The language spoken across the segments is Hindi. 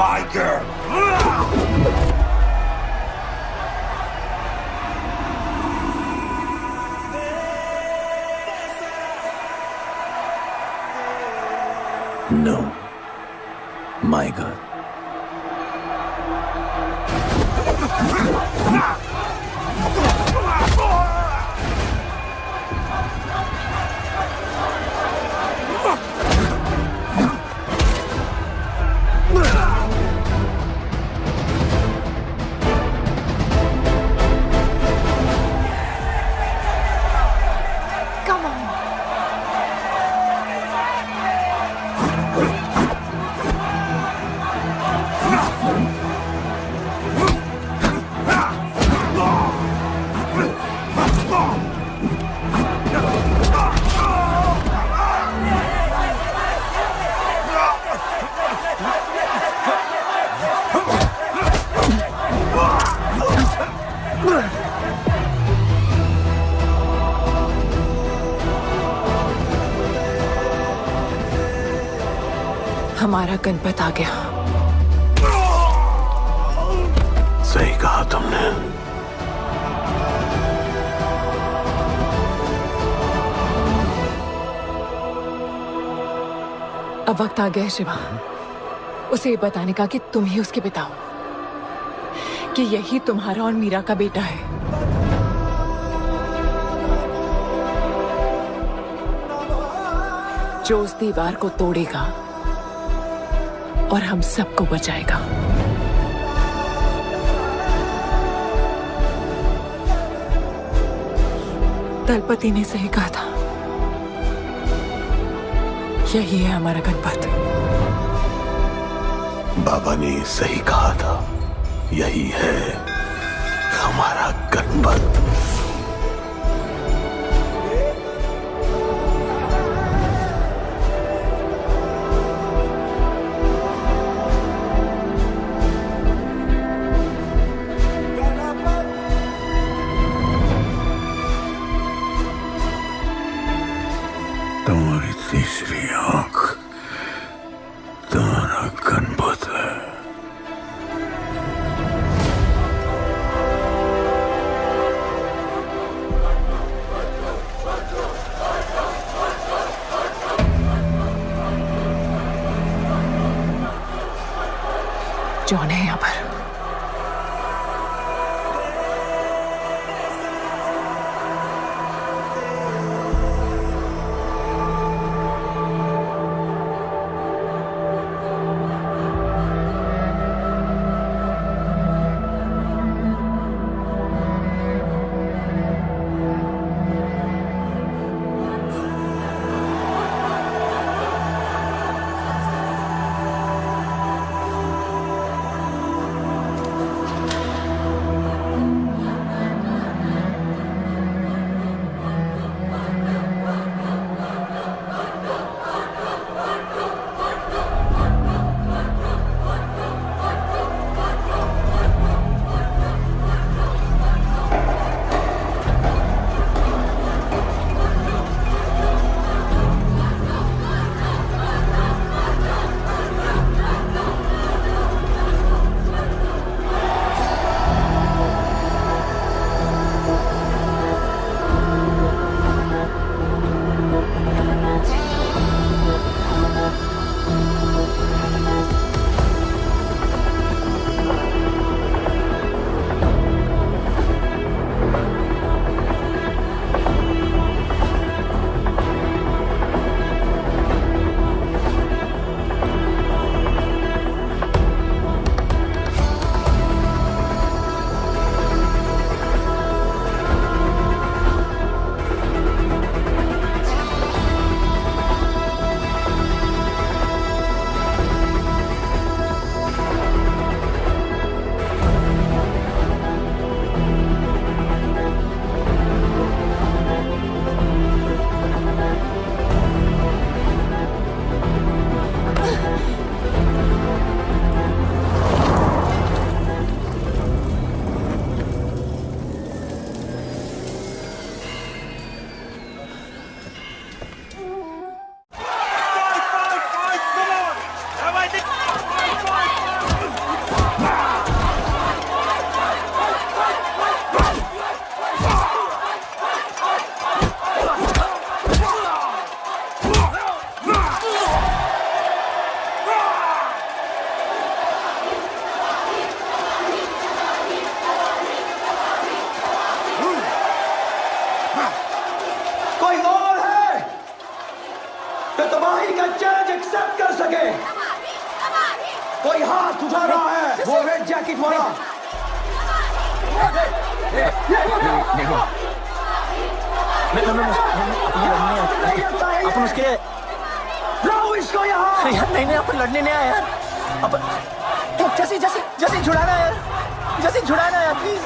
my girl. No, my girl. Come on. हमारा गणपत आ गया। सही कहा तुमने। अब वक्त आ गया है शिवा, उसे ये बताने का कि तुम ही उसके पिता हो, कि यही तुम्हारा और मीरा का बेटा है। जो उस दीवार को तोड़ेगा और हम सबको बचाएगा। दलपति ने सही कहा था, यही है हमारा गणपत। बाबा ने सही कहा था, यही है हमारा गणपत। तुम्हारी तीसरी आंख तुम्हारा गणपत है। जॉन है यहाँ पर। कोई हाथ उठा रहा है, वो रेड जैकेट वाला। अपन उसके लाओ इसको यहाँ। यार नहीं अपन लड़ने नहीं आया यार। अपन जैसे जैसे जैसे छुड़ाना यार, जैसे छुड़ाना यार प्लीज।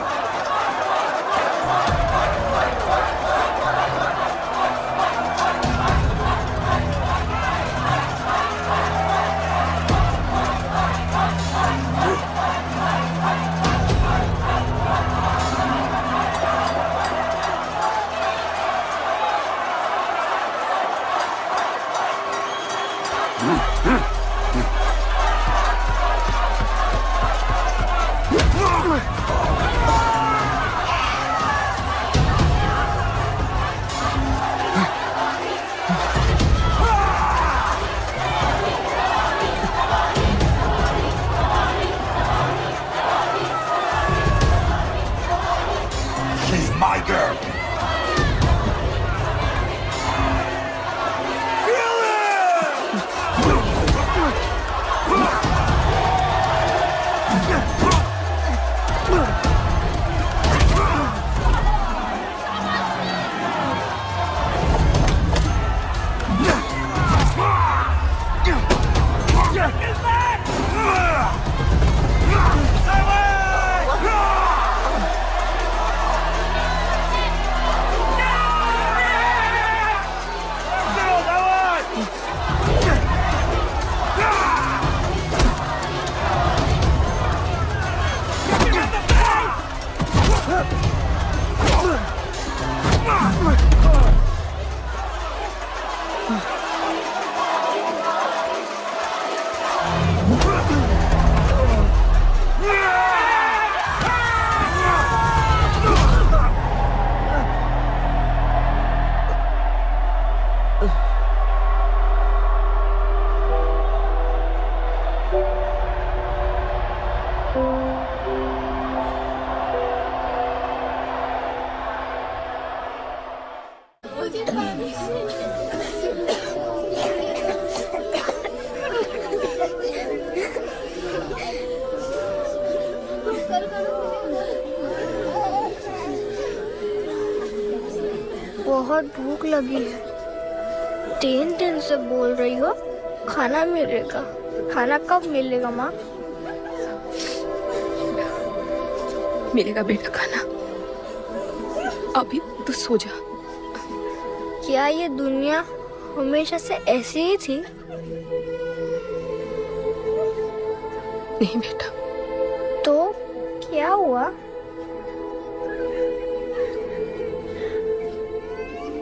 She's my girl. बहुत भूख लगी है। 3 दिन से बोल रही हो खाना मिलेगा। खाना कब मिलेगा माँ? मिलेगा बेटा खाना। अभी तो सो जा। क्या ये दुनिया हमेशा से ऐसी ही थी? नहीं बेटा। तो क्या हुआ?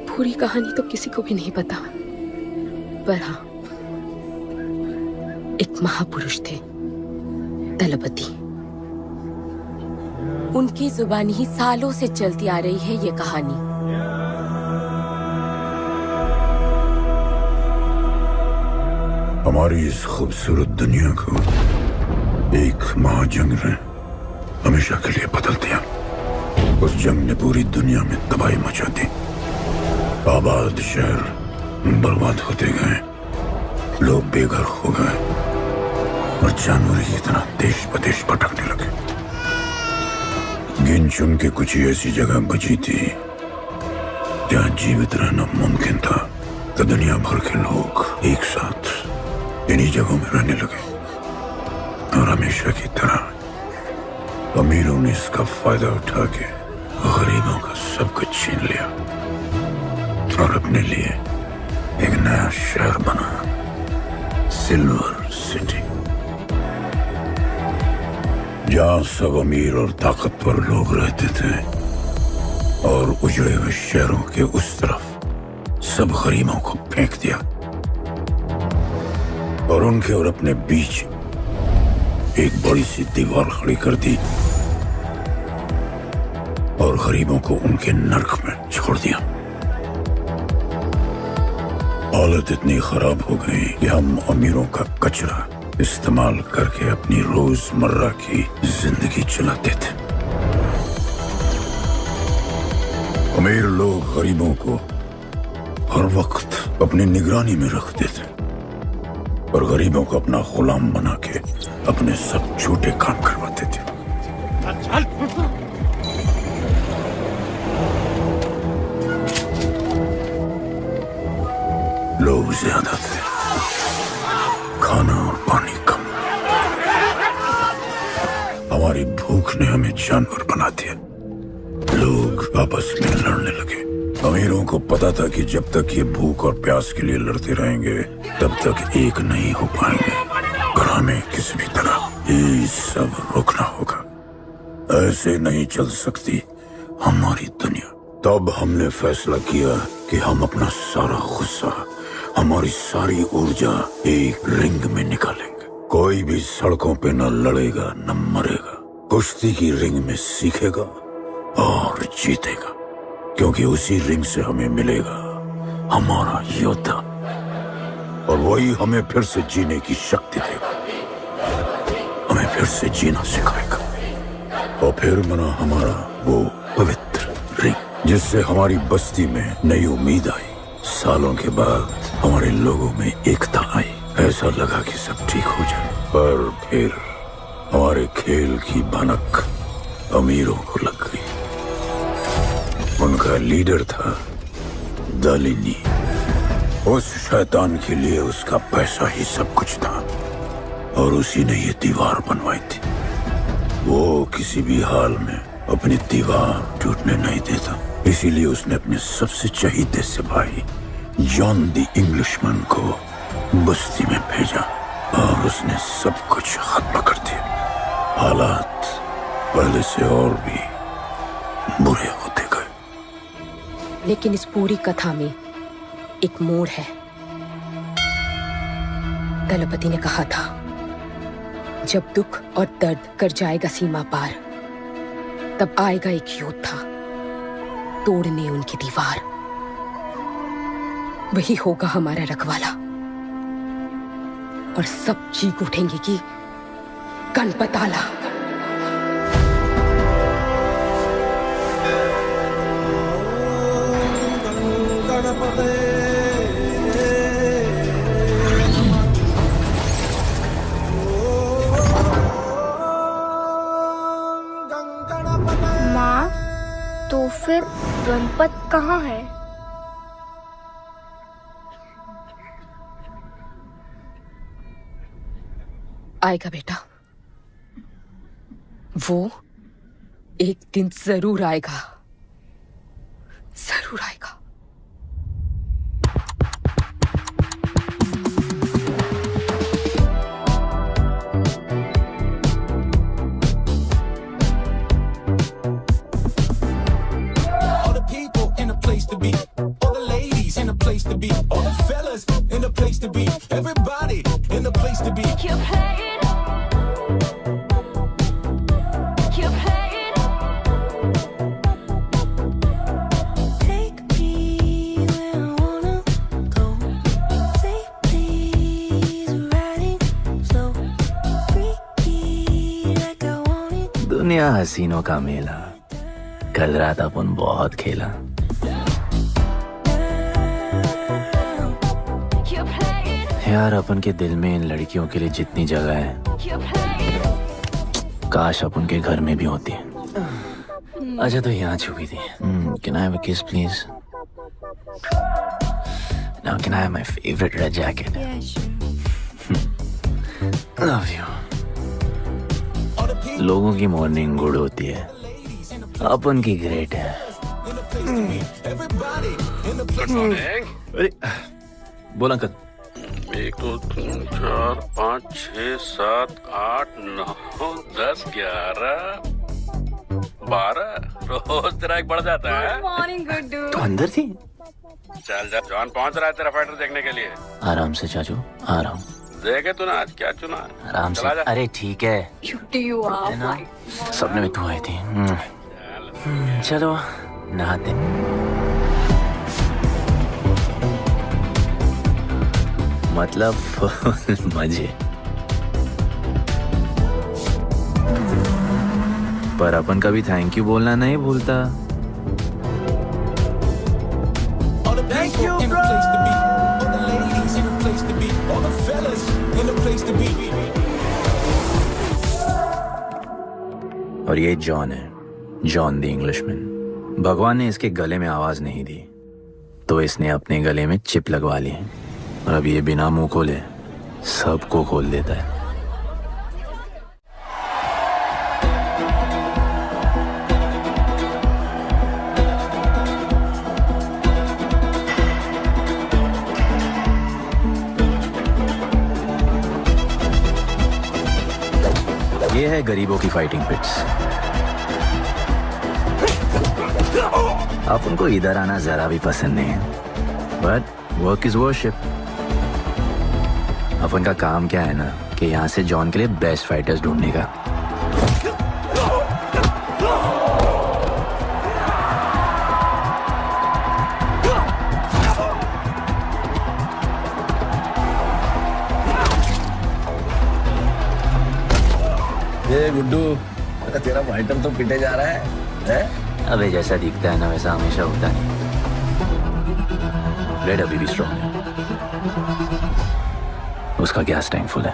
पूरी कहानी तो किसी को भी नहीं पता, पर हाँ, एक महापुरुष थे, दलपति। उनकी जुबानी ही सालों से चलती आ रही है ये कहानी। हमारी इस खूबसूरत दुनिया को एक महाजंग ने हमेशा के लिए बदल दिया। उस जंग ने पूरी दुनिया में तबाही मचा दी। आबाद शहर बर्बाद होते गए, लोग बेघर हो गए और जानवर की तरह देश प्रदेश भटकने लगे। गिन चुन के कुछ ही ऐसी जगह बची थी जहां जीवित रहना मुमकिन था, तो दुनिया भर के लोग एक साथ इन्हीं जगहों में रहने लगे। और हमेशा की तरह अमीरों ने इसका फायदा उठा के गरीबों का सब कुछ छीन लिया और अपने लिए एक नया शहर बना, सिल्वर सिटी, जहां सब अमीर और ताकतवर लोग रहते थे और उजड़े हुए शहरों के उस तरफ सब गरीबों को फेंक दिया और उनके और अपने बीच एक बड़ी सी दीवार खड़ी कर दी और गरीबों को उनके नर्क में छोड़ दिया। हालत इतनी खराब हो गई कि हम अमीरों का कचरा इस्तेमाल करके अपनी रोजमर्रा की जिंदगी चलाते थे। अमीर लोग गरीबों को हर वक्त अपनी निगरानी में रखते थे और गरीबों को अपना गुलाम बना के अपने सब झूठे काम करवाते थे। लोग ज्यादा थे, खाना और पानी कम। हमारी भूख ने हमें जानवर बना दिया। लोग आपस में लड़ने लगे। अमीरों को पता था कि जब तक ये भूख और प्यास के लिए लड़ते रहेंगे तब तक एक नहीं हो पाएंगे, और हमें किसी भी तरह ये सब रोकना होगा। ऐसे नहीं चल सकती हमारी दुनिया। तब हमने फैसला किया कि हम अपना सारा गुस्सा, हमारी सारी ऊर्जा एक रिंग में निकालेंगे। कोई भी सड़कों पे न लड़ेगा न मरेगा, कुश्ती की रिंग में सीखेगा और जीतेगा, क्योंकि उसी रिंग से हमें मिलेगा हमारा योद्धा, और वही हमें फिर से जीने की शक्ति देगा, हमें फिर से जीना सिखाएगा। और फिर बना हमारा वो पवित्र रिंग, जिससे हमारी बस्ती में नई उम्मीद आई। सालों के बाद हमारे लोगों में एकता आई। ऐसा लगा कि सब ठीक हो जाए, पर फिर हमारे खेल की भनक अमीरों को लग गई। उनका लीडर था दालिनी। उस शैतान के लिए उसका पैसा ही सब कुछ था, और उसी ने ये दीवार बनवाई थी। वो किसी भी हाल में अपनी दीवार टूटने नहीं देता। इसीलिए उसने अपने सबसे चहीते सिपाही जॉन द इंग्लिशमैन को बस्ती में भेजा, और उसने सब कुछ खत्म कर दिया। हालात पहले से और भी बुरे होते गए। लेकिन इस पूरी कथा में एक मोड़ है। दलपति ने कहा था, जब दुख और दर्द कर जाएगा सीमा पार, तब आएगा एक योद्धा तोड़ने उनकी दीवार। वही होगा हमारा रखवाला, और सब चीख उठेंगे कि गणपताला। माँ, तो फिर गणपत कहाँ है? आएगा बेटा, वो एक दिन जरूर आएगा, जरूर आएगा। All the people in a place to be, all the ladies in a place to be, all the fellas in a place to be, everybody in a place to be. Keep playing. दुनिया हसीनों का मेला, कल रात अपन बहुत खेला। यार अपन के दिल में इन लड़कियों के लिए जितनी जगह है, काश अपन के घर में भी होती है। अच्छा तो यहाँ छुपी थी। Can I have a kiss please? Now can I have my favorite red jacket? Yes. Love you. लोगों की मॉर्निंग गुड होती है, अपन की ग्रेट है। अरे बोला अंकल। 1 2 3 4 5 6 7 8 9 10 11 12 रोज तेरा एक बढ़ जाता है। मॉर्निंग गुड्डू। तो अंदर थी? चल जा, जॉन पहुंच रहा है तेरा फाइटर देखने के लिए। आराम से चाचू, आराम। देखे तूने आज क्या चुना? आराम से। अरे ठीक है, सपने में तू आई थी। चलो नहाते। मतलब मजे। पर अपन कभी थैंक यू बोलना नहीं भूलता। All the people in a place to be, all the ladies in a place to be, all the fellas place to be. और ये जॉन है, जॉन द इंग्लिशमैन। भगवान ने इसके गले में आवाज नहीं दी, तो इसने अपने गले में चिप लगवा ली और अब ये बिना मुंह खोले सबको खोल देता है। ये है गरीबों की फाइटिंग पिट्स। आप उनको इधर आना जरा भी पसंद नहीं है, बट वर्क इज वर्शिप। अपन का काम क्या है ना कि यहाँ से जॉन के लिए बेस्ट फाइटर्स ढूंढने का। ये गुड्डू, तेरा फाइटर तो पिटे जा रहा है? अबे जैसा दिखता है ना वैसा हमेशा होता नहीं। ब्लेड अभी भी स्ट्रॉन्ग है, उसका गैस टैंक फुल है।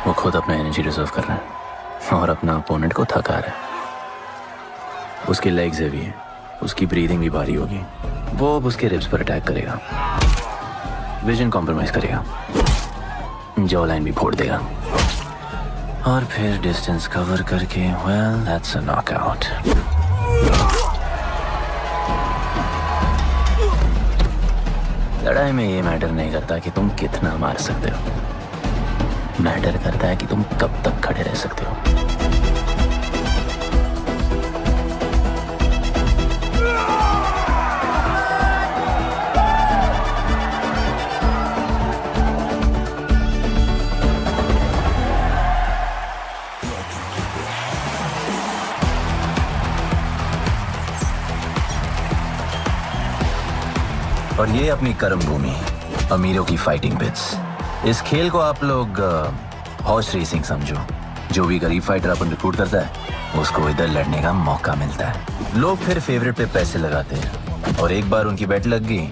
वो खुद अपना एनर्जी रिजर्व कर रहा है और अपना अपोनेंट को थका रहा है। उसकी लेग्स हेवी है, उसकी ब्रीदिंग भी भारी होगी। वो अब उसके रिब्स पर अटैक करेगा, विजन कॉम्प्रोमाइज करेगा, जॉ लाइन भी फोड़ देगा और फिर डिस्टेंस कवर करके वेल दैट्स अ नॉकआउट। लड़ाई में ये मैटर नहीं करता कि तुम कितना मार सकते हो, मैटर करता है कि तुम कब तक खड़े रह सकते हो। और ये अपनी कर्म भूमि, अमीरों की फाइटिंग पिट्स। इस खेल को आप लोग हॉर्स रेसिंग समझो। जो भी गरीब फाइटर अपन रिक्रूट करता है उसको इधर लड़ने का मौका मिलता है। लोग फिर फेवरेट पे पैसे लगाते हैं और एक बार उनकी बेट लग गई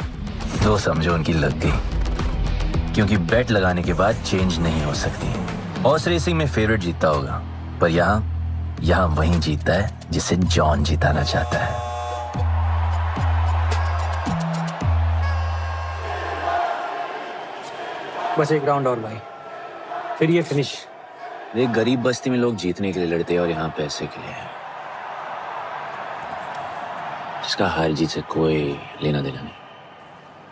तो समझो उनकी लग गई, क्योंकि बेट लगाने के बाद चेंज नहीं हो सकती। हॉर्स रेसिंग में फेवरेट जीतता होगा, पर यहाँ वही जीतता है जिसे जॉन जिताना चाहता है। बस एक राउंड और भाई, फिर ये फिनिश। एक गरीब बस्ती में लोग जीतने के लिए लड़ते हैं और यहाँ पैसे के लिए, जिसका हार जीत से कोई लेना देना नहीं।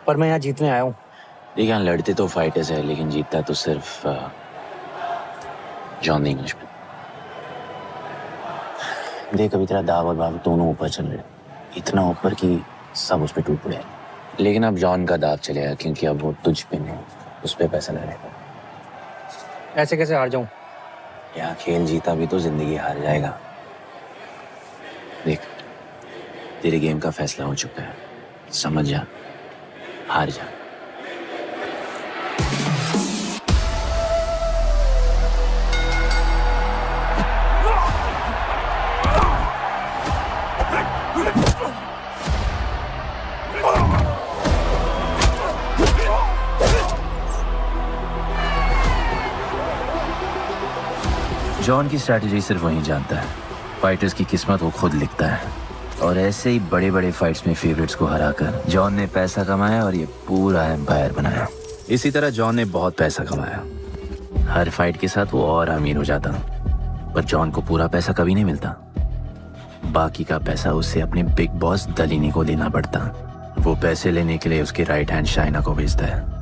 पर मैं यहाँ जीतने आया हूँ। देखिए यहाँ लड़ते तो फाइटर्स है, लेकिन जीतता तो सिर्फ जॉन द इंग्लिशमैन। देख अभी तेरा दाव और बाव दोनों ऊपर चल रहे, इतना ऊपर कि सब उस पर टूट पड़े। लेकिन अब जॉन का दाव चलेगा, क्योंकि अब वो तुझ पे नहीं उस पे पैसा लगाएगा। ऐसे कैसे हार जाऊं? यहाँ खेल जीता भी तो जिंदगी हार जाएगा। देख तेरे गेम का फैसला हो चुका है, समझ जा, हार जा। जॉन की स्ट्रैटेजी सिर्फ वही जानता है, फाइटर्स की किस्मत वो खुद लिखता है। और ऐसे ही बड़े बड़े फाइट्स में फेवरेट्स को हराकर जॉन ने पैसा कमाया और ये पूरा एम्पायर बनाया। इसी तरह जॉन ने बहुत पैसा कमाया, हर फाइट के साथ वो और अमीर हो जाता, पर जॉन को पूरा पैसा कभी नहीं मिलता। बाकी का पैसा उसे अपने बिग बॉस दलीनी को देना पड़ता। वो पैसे लेने के लिए उसके राइट हैंड शाइना को भेजता है।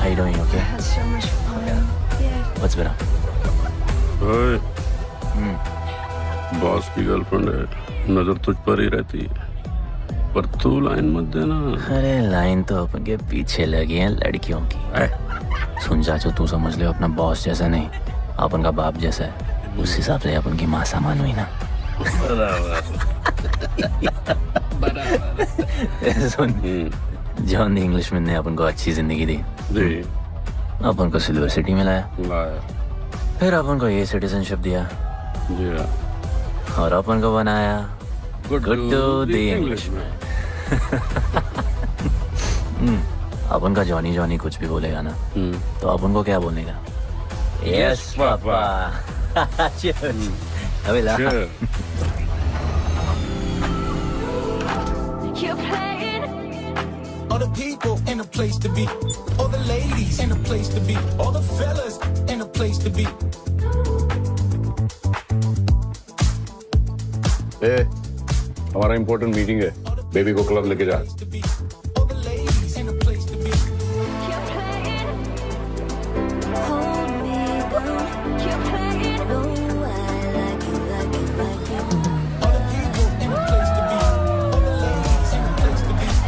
How you doing? Okay? Had so much fun. Yeah. What's been up? ओए, बॉस की गर्लफ्रेंड है, नजर तुझ पर ही रहती है, पर तू लाइन मत देना। अरे लाइन तो अपन के पीछे लगी है लड़कियों की। सुन चाचो, तू समझ ले अपना बॉस जैसा नहीं, अपन का बाप जैसा है, उस हिसाब से अपन की माँ सामान हुई ना। सुन, जॉन द इंग्लिशमैन ने अपन को अच्छी जिंदगी दी, अपन को सिल्वर सिटी में लाया, फिर अपन को ये सिटीजनशिप दिया, और अपन को बनाया गुड्डू द इंग्लिशमैन। अपन का जॉनी जॉनी कुछ भी बोलेगा ना, तो अपन को क्या बोलेगा? Yes papa. अबे ला। All the people in a place to be, all the ladies in a place to be, all the fellas in a place to be. ए, हमारा इम्पोर्टेंट मीटिंग है, बेबी को क्लब लेके जा।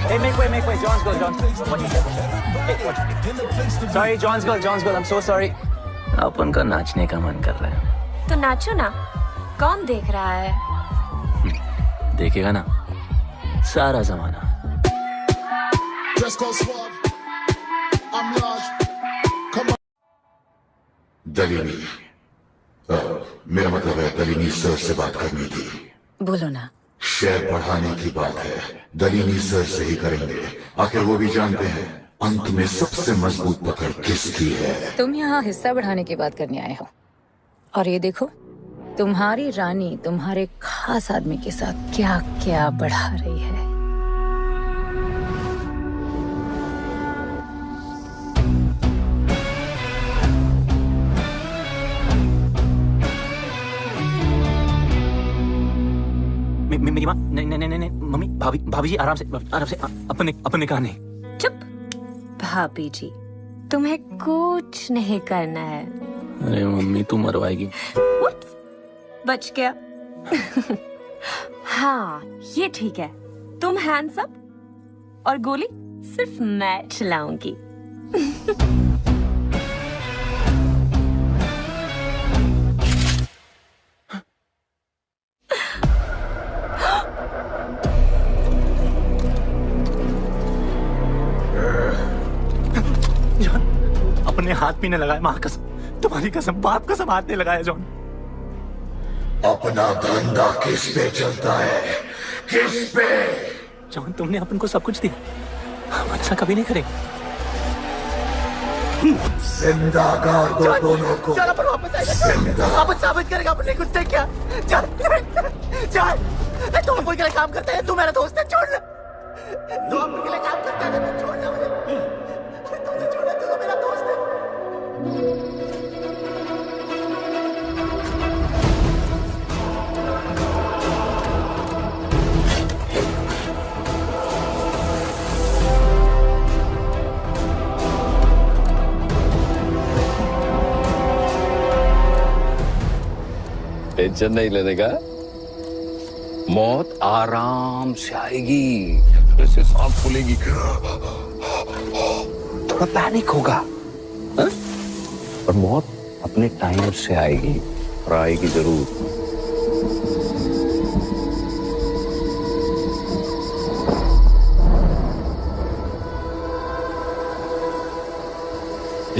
Hey, make way. John's girl. What you said? Hey, what? Sorry, John's girl. I'm so sorry. अपन का नाचने का मन कर रहा है। तो नाचो ना, कौन देख रहा है? देखेगा ना सारा जमाना। दलीनी, मेरा मतलब है दलीनी सर से बात करनी थी। बोलो ना। शेयर बढ़ाने की बात है, दलीनी सर से ही करेंगे। आखिर वो भी जानते हैं अंत में सबसे मजबूत पकड़ किसकी है। तुम यहाँ हिस्सा बढ़ाने की बात करने आए हो, और ये देखो तुम्हारी रानी तुम्हारे खास आदमी के साथ क्या क्या बढ़ा रही है। मेरी माँ, नहीं, मम्मी, भाभी जी, आराम से अपने कहा नहीं। चुप। भाभी जी, तुम्हें कुछ नहीं करना है। अरे मम्मी, तू मरवाएगी। बच गया। हाँ, ये ठीक है। तुम हैंडसम और गोली सिर्फ मैं चलाऊंगी। अपने हाथ पीने लगाए, माँ कसम, तुम्हारी कसम, बाप कसम, हाथ नहीं लगाया जॉन। अपना धंधा किस पे चलता है? किस पे? जॉन, तुमने अपन को सब कुछ दिया, हम ऐसा कभी नहीं करेंगे। जिंदा कर दो दोनों को। चल अपन वापस आएगा, अपन साबित करेगा अपने कुछ से क्या। चल तुम कोई के लिए काम करता है, तू मेरा दोस्त है, छोड़। तू अपन के लिए काम करता है, तू छोड़ ना मुझे। तू छोड़, तू तो मेरा दोस्त है। टेंशन नहीं लेने का, मौत आराम से आएगी, जैसे सांस फूलेगी, थोड़ा पैनिक होगा, और मौत अपने टाइम से आएगी, और आएगी जरूर।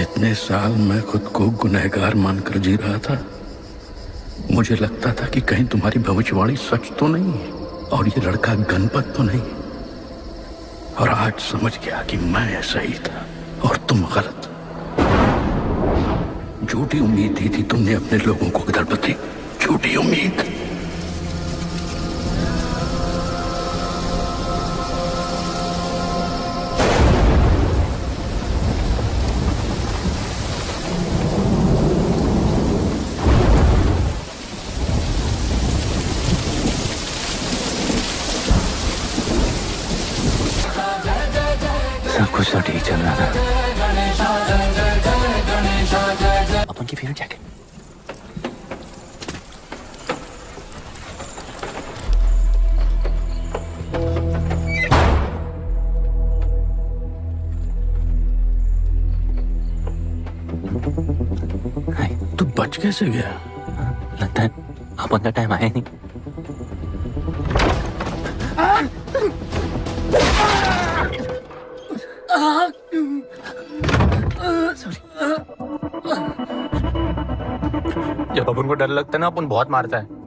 इतने साल मैं खुद को गुनहगार मानकर जी रहा था। मुझे लगता था कि कहीं तुम्हारी भविष्यवाणी सच तो नहीं है और ये लड़का गणपत तो नहीं, और आज समझ गया कि मैं सही था और तुम गलत। झूठी उम्मीद दी थी तुमने अपने लोगों को दरपति, झूठी उम्मीद। सब कुछ तो ठीक चल रहा था। अपन की फेवरेट जैकेट। तू बच कैसे गया? लगता है अपन का टाइम आया नहीं। जब अपन को डर लगता है ना, अपन बहुत मारता है।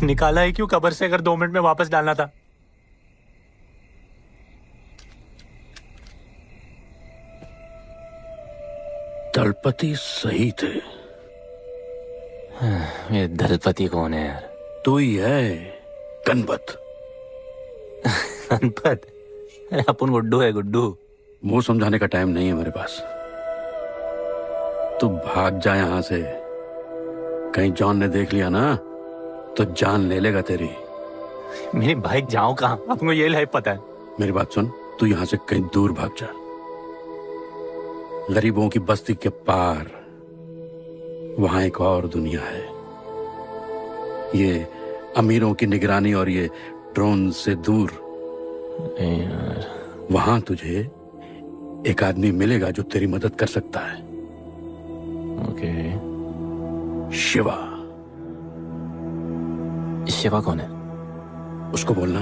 निकाला है क्यों कब्र से, अगर 2 मिनट में वापस डालना था? दलपति सही थे। ये दलपति कौन है यार? तू ही है, गणपत। गणपत? अपन गुड्डू है, गुड्डू। मुंह समझाने का टाइम नहीं है मेरे पास। तू भाग जा यहां से। कहीं जॉन ने देख लिया ना तो जान ले लेगा तेरी। मेरी बाइक जाऊं कहां? आपको ये लाइफ पता है। मेरी बात सुन, तू यहां से कहीं दूर भाग जा। गरीबों की बस्ती के पार वहां एक और दुनिया है। ये अमीरों की निगरानी और ये ड्रोन से दूर। वहां तुझे एक आदमी मिलेगा जो तेरी मदद कर सकता है। ओके। शिवा। शिवा कौन है? उसको बोलना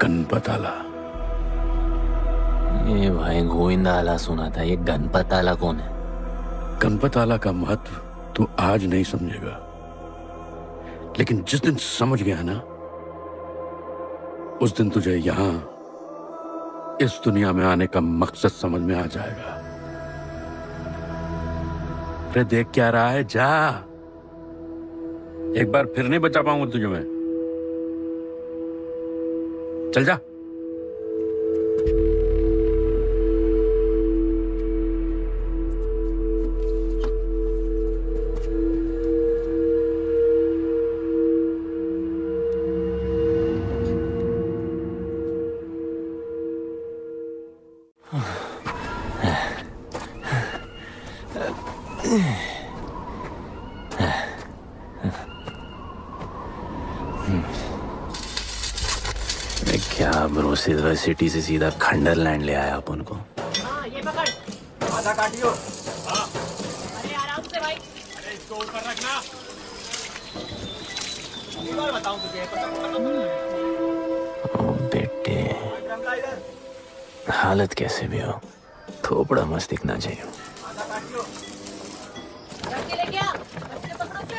गणपत आला। ये भाई गोविंदा आला सुना था, ये गणपत आला कौन है? गणपत आला का महत्व तू आज नहीं समझेगा, लेकिन जिस दिन समझ गया ना, उस दिन तुझे यहां इस दुनिया में आने का मकसद समझ में आ जाएगा। अरे देख क्या रहा है, जा। एक बार फिर नहीं बचा पाऊंगा तुझे मैं। चल जा। क्या ब्रो, सिल्वर सिटी से सीधा खंडरलैंड ले आया अपन को। ये पकड़, आधा काटियो। अरे आराम से भाई। अरे इसको ऊपर रखना। एक बार बताऊं तुझे, ओ बेटे, हालत कैसे भी हो, थोपड़ा मस्त दिखना चाहिए। आधा काटियो। रख के ले गया। बच्चे पकड़ो से।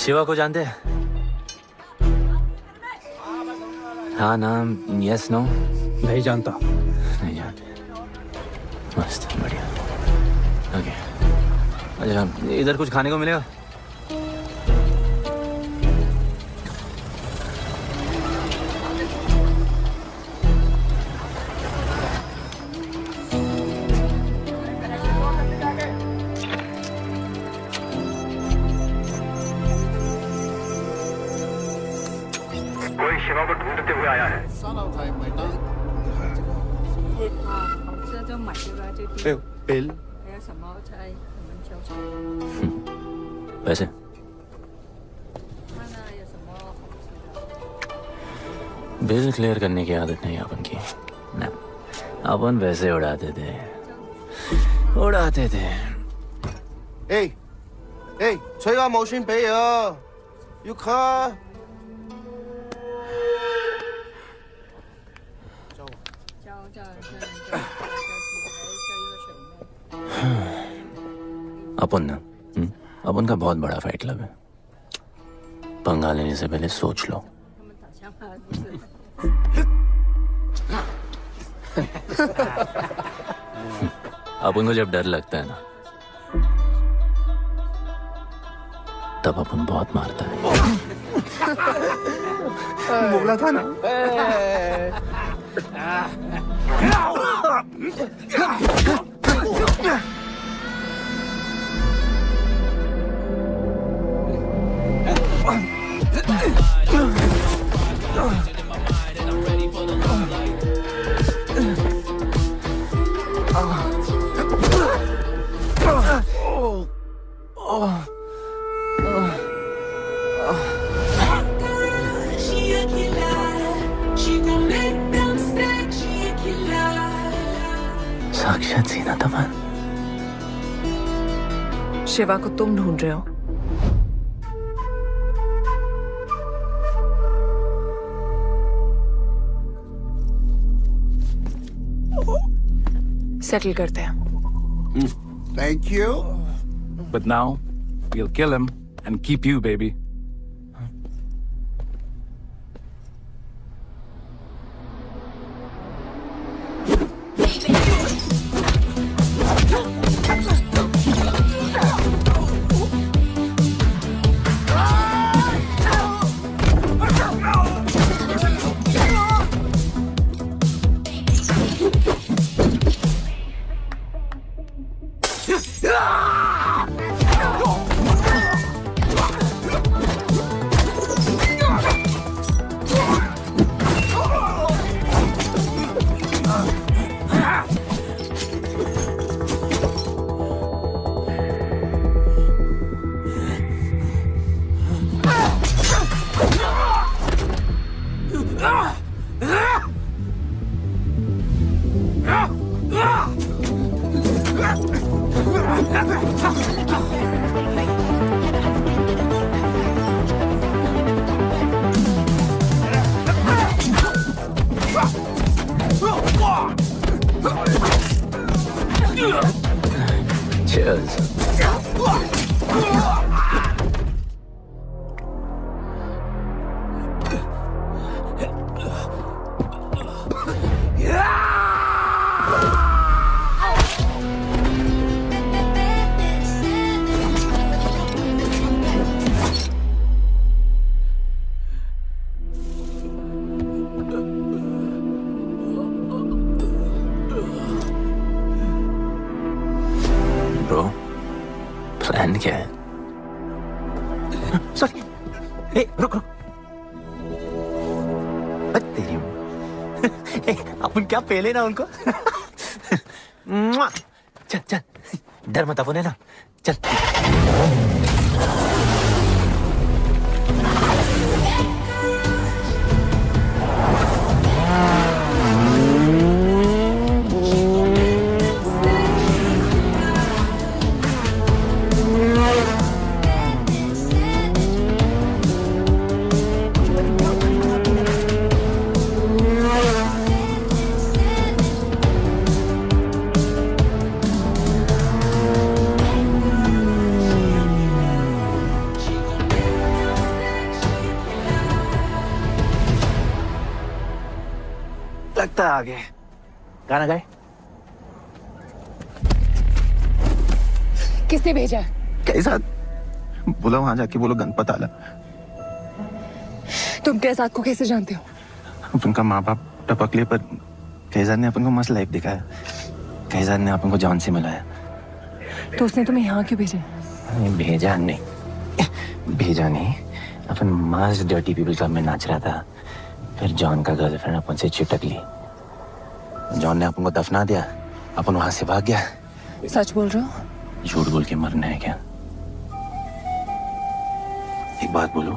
शिवा को जानते हैं? हाँ, नाम यस नो? नहीं जानता। नहीं जानते। मस्त, बढ़िया। ओके। अच्छा, इधर कुछ खाने को मिलेगा? शिवा को ढूंढते हुए आया है। बिल। पैसे? बिल क्लियर करने की आदत नहीं अपन की ना। अपन वैसे उड़ाते थे।催我冇算俾啊，要卡。 अपन ना, अपन का बहुत बड़ा फाइट क्लब है। पंगा लेने से पहले सोच लो। अपन को जब डर लगता है ना, तब अपन बहुत मारता है। बोला था ना। साक्षात सीना तमन। शिवा को तुम ढूंढ रहे हो? सेटल करते हैं। Thank you. But now, we'll kill him and keep you, baby. Cheers. Bro, plan क्या है? सॉरी। ए, रुक रुक। तेरी अपन क्या पहले ना उनको। चल चल, डर मत अपन है ना। चल। लगता है आगे गाना गाए। किसने भेजा? कैसा बोला वहां जाके बोलो गणपत आला। तुम कैसाद को कैसे जानते हो? उनका माँ बाप टपकले पर कैसाद ने अपन को मस्त लाइफ दिखाया। कैसाद ने अपन को जॉन से मिलाया। तो उसने तुम्हें यहाँ क्यों भेजा? भेजा नहीं अपन मस्त डर्टी पीपल क्लब में नाच रहा था। फिर जॉन का गर्लफ्रेंड अपन से चिपक ली। जॉन ने अपन को दफना दिया। अपन वहां से भाग गया। सच बोल रहे हो? झूठ बोल के मरना है क्या? एक बात बोलूं,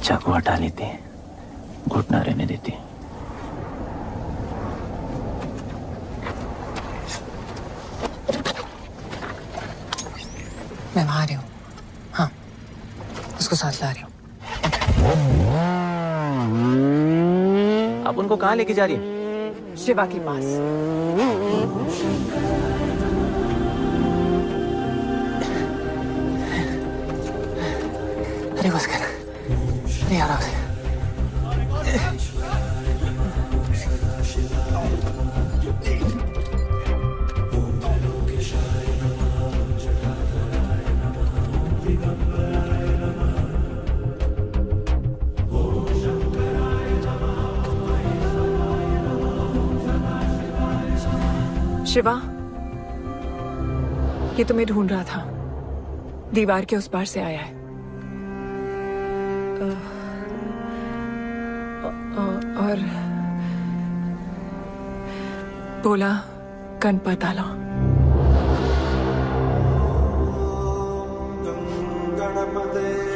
चाकू हटा लेते, घुटना रहने देते। मैं वहां आ रही हूँ। हाँ, उसको साथ ला रही हूँ। आप उनको कहाँ लेके जा रही हैं? शिवा के पास। अरे बस कर। अरे आराम से। शिवा, ये तुम्हें ढूंढ रहा था। दीवार के उस पार से आया है। और बोला गणपत आला।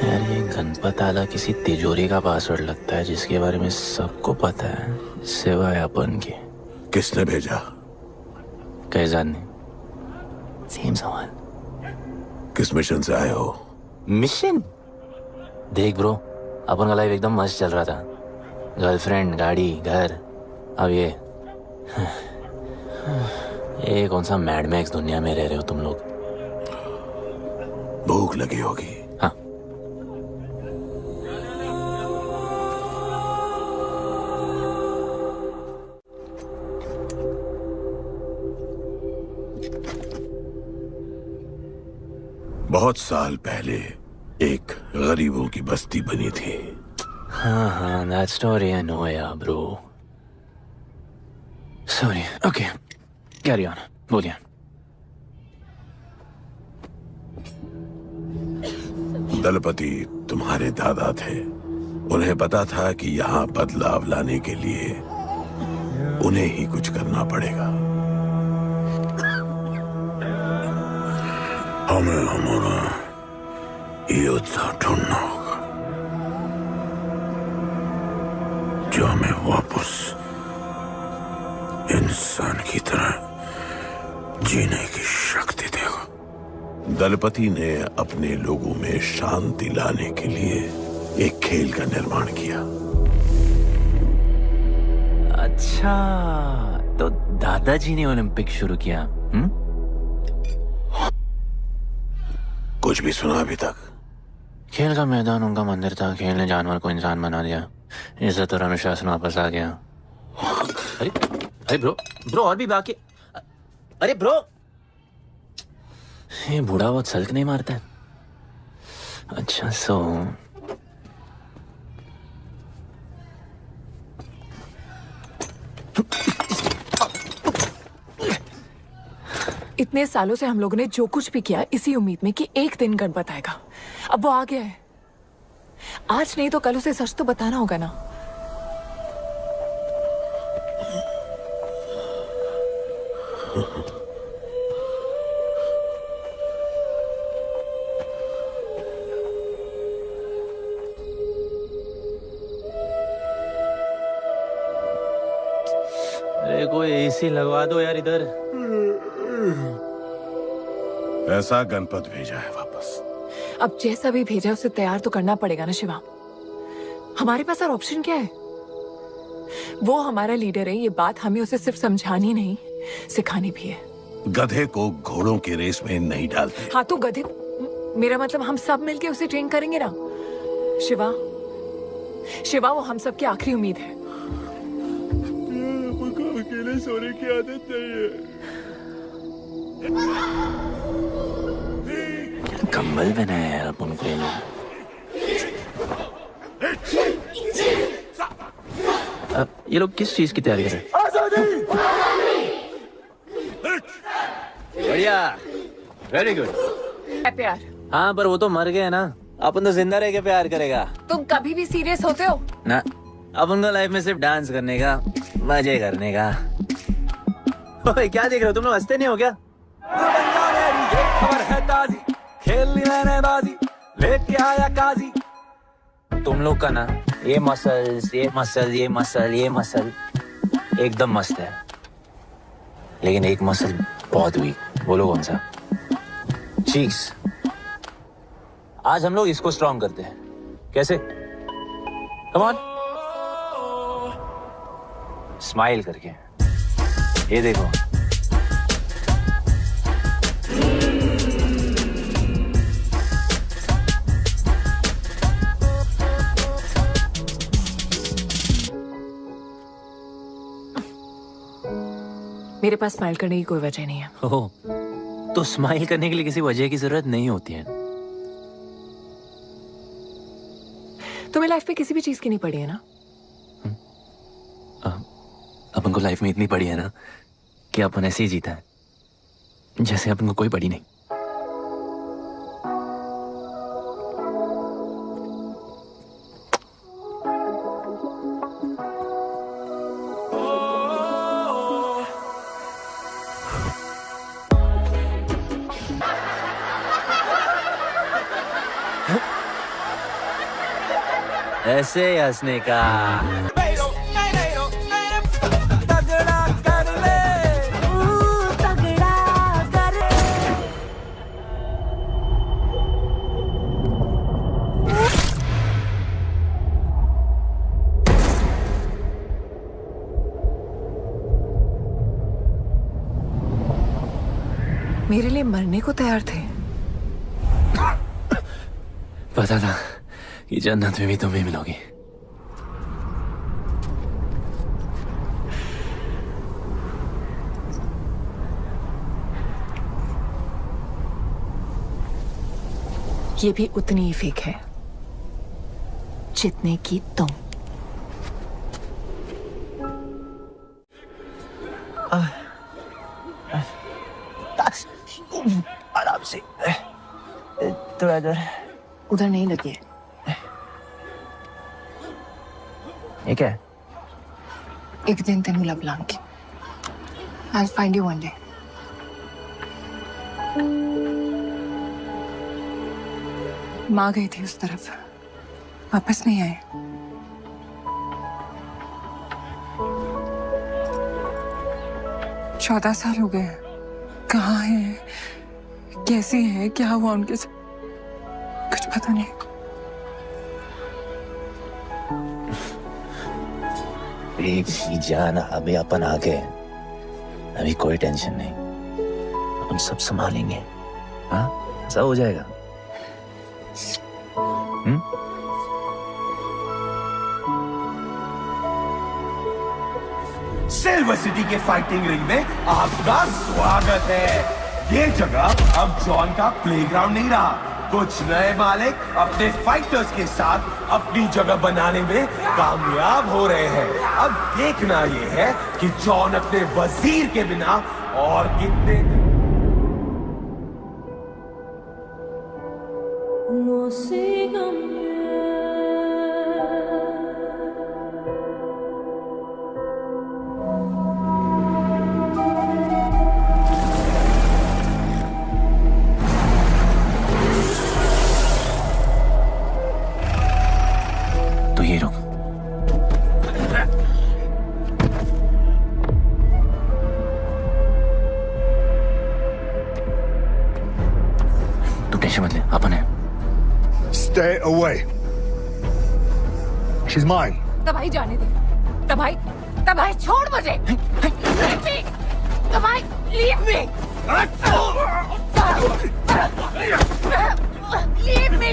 यार ये गणपत आला किसी तिजोरी का पासवर्ड लगता है जिसके बारे में सबको पता है सिवाय अपन के। किसने भेजा? कैजान ने। सेम सवाल। किस मिशन से आए हो? मिशन? देख ब्रो, अपन का लाइफ एकदम मस्त चल रहा था। गर्लफ्रेंड, गाड़ी, घर। अब ये कौन सा मैड मैक्स दुनिया में रह रहे हो तुम लोग। भूख लगी होगी। हाँ। बहुत साल पहले एक गरीबों की बस्ती बनी थी। हाँ, that story I know, yeah, bro. Sorry. Okay, carry on. बोलिए। दलपति तुम्हारे दादा थे। उन्हें पता था कि यहाँ बदलाव लाने के लिए उन्हें ही कुछ करना पड़ेगा। हमें हमारा योद्धा ढूंढना होगा जो हमें वापस इंसान की तरह जीने की शक्ति देगा। दलपति ने अपने लोगों में शांति लाने के लिए एक खेल का निर्माण किया। अच्छा, तो दादाजी ने ओलंपिक शुरू किया। कुछ भी सुना अभी तक? खेल का मैदान उनका मंदिर था। खेल ने जानवर को इंसान बना दिया। इज्जत और अनुशासन वापस आ गया। अरे ब्रो और भी बाकी। अरे ब्रो, ये बूढ़ा बहुत सल्क नहीं मारता है। अच्छा इतने सालों से हम लोगों ने जो कुछ भी किया इसी उम्मीद में कि एक दिन गणपत आएगा। अब वो आ गया है। आज नहीं तो कल उसे सच तो बताना होगा ना। अरे कोई एसी लगवा दो यार इधर। ऐसा गणपत भेजा है वापस। अब जैसा भी भेजा उसे तैयार तो करना पड़ेगा ना शिवा। हमारे पास और ऑप्शन क्या है? वो हमारा लीडर है, ये बात हमें उसे सिर्फ समझानी नहीं सिखानी भी है। गधे को घोड़ों की रेस में नहीं डालते। हाँ तो गधे, मेरा मतलब हम सब मिलके उसे ट्रेन करेंगे ना। शिवा वो हम सब की आखिरी उम्मीद है। अकेले सोने की आदत नहीं है। कंबल बनाया यार अपन को ये लोग। ये लोग किस चीज की तैयारी कर रहे हैं? बढ़िया, वेरी गुड। प्यार। हाँ पर वो तो मर गए ना। अपन तो जिंदा रह के प्यार करेगा। तुम कभी भी सीरियस होते हो ना? अपन को लाइफ में सिर्फ डांस करने का, मजे करने का। ओए क्या देख रहे हो तुम लोग? हंसते नहीं हो क्या? खबर है ताजी, खेलनी मैंने बाजी, लेके आया काजी। तुम लोग का ना ये मसल एकदम मस्त है, लेकिन एक मसल बहुत वीक। बोलो कौन सा? चीक्स। आज हम लोग इसको स्ट्रॉन्ग करते हैं। कैसे? कम ऑन, स्माइल करके। ये देखो, मेरे पास स्माइल करने की कोई वजह नहीं है। ओह, तो स्माइल करने के लिए किसी वजह की जरूरत नहीं होती है। तुम्हें लाइफ में किसी भी चीज की नहीं पड़ी है ना? अपन को लाइफ में इतनी पड़ी है ना कि अपन ऐसे ही जीता है। जैसे अपन को कोई पड़ी नहीं। ऐसे हंसने का। मेरे लिए मरने को तैयार थे। पता था कि जन्नत में भी तुम ही मिलोगी। ये भी उतनी ही फेक है जितने की तुम। आराम से, थोड़ा इधर। उधर नहीं लगी है। ये क्या है? एक दिन तेनू लब Langi. I'll find you one day. माँ गई थी उस तरफ, वापस नहीं आए। चौदह साल हो गए। कहाँ हैं? कैसे हैं? क्या हुआ उनके साथ? कुछ पता नहीं। बेबी जान, अभी अपन आ गए, अभी कोई टेंशन नहीं, अपन सब संभालेंगे। हाँ, सब हो जाएगा। सिल्वर सिटी के फाइटिंग रिंग में आपका स्वागत है। ये जगह अब जॉन का प्लेग्राउंड नहीं रहा। कुछ नए मालिक अपने फाइटर्स के साथ अपनी जगह बनाने में कामयाब हो रहे हैं। अब देखना ये है कि जॉन अपने वजीर के बिना और कितने तो ये रुक। तू टेंशन मत ले, अपन है। Stay away. She's mine. तबाही जाने दे। तबाही छोड़ मुझे। Leave me. तबाही, leave me. Leave me.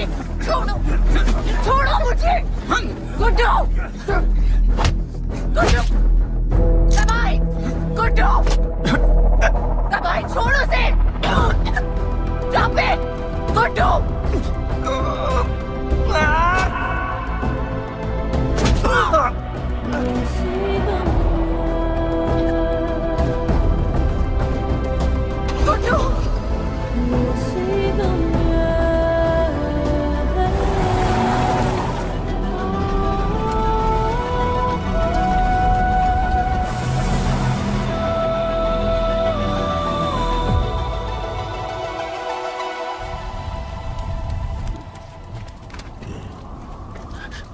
छोड़ो मुझे। गुड्डू। तबाही, गुड्डू। तबाही छोड़ो उसे। Stop it. गुड्डू। गुड्डू।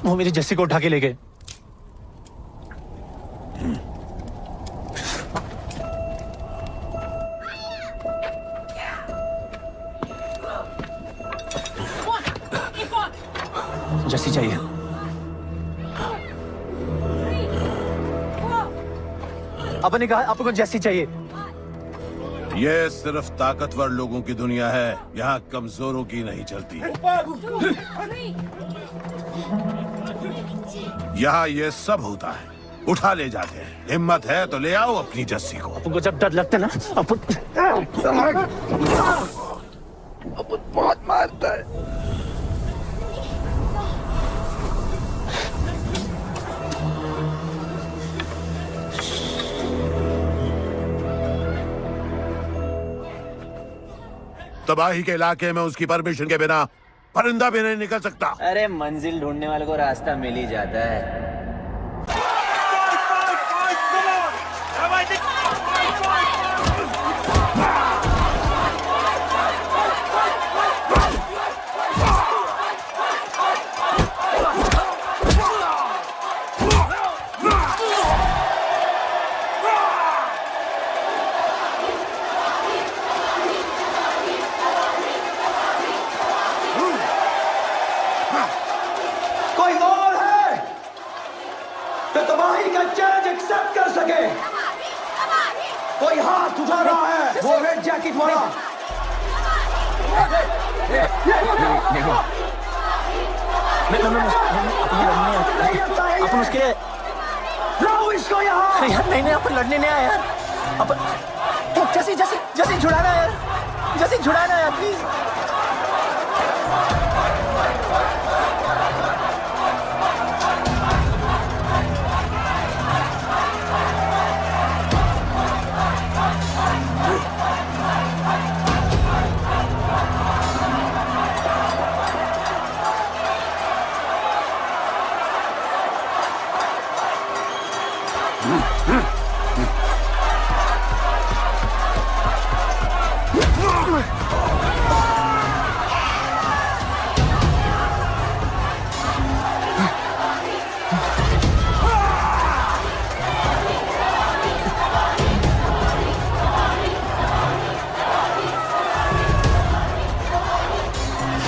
वो मेरी जस्सी को उठा के ले गए। जस्सी चाहिए। अपन ने कहा आपको जस्सी चाहिए। ये सिर्फ ताकतवर लोगों की दुनिया है, यहाँ कमजोरों की नहीं चलती। यहाँ ये सब होता है, उठा ले जाते हैं। हिम्मत है तो ले आओ अपनी जस्सी को। अपन को जब डर लगता है ना, अपन बहुत मारता है। तबाही के इलाके में उसकी परमिशन के बिना परिंदा भी नहीं निकल सकता। अरे मंजिल ढूंढने वाले को रास्ता मिल ही जाता है। कोई और है तो तबाही का चैलेंज एक्सेप्ट कर सके? कोई हाथ उठा रहा है? वो रेड जैकेट वाला। अपन उसके लाओ इसको यहाँ। यार नहीं अपन लड़ने नहीं आया यार। अपन जैसे छुड़ाना यार, जैसे छुड़ाना यार प्लीज।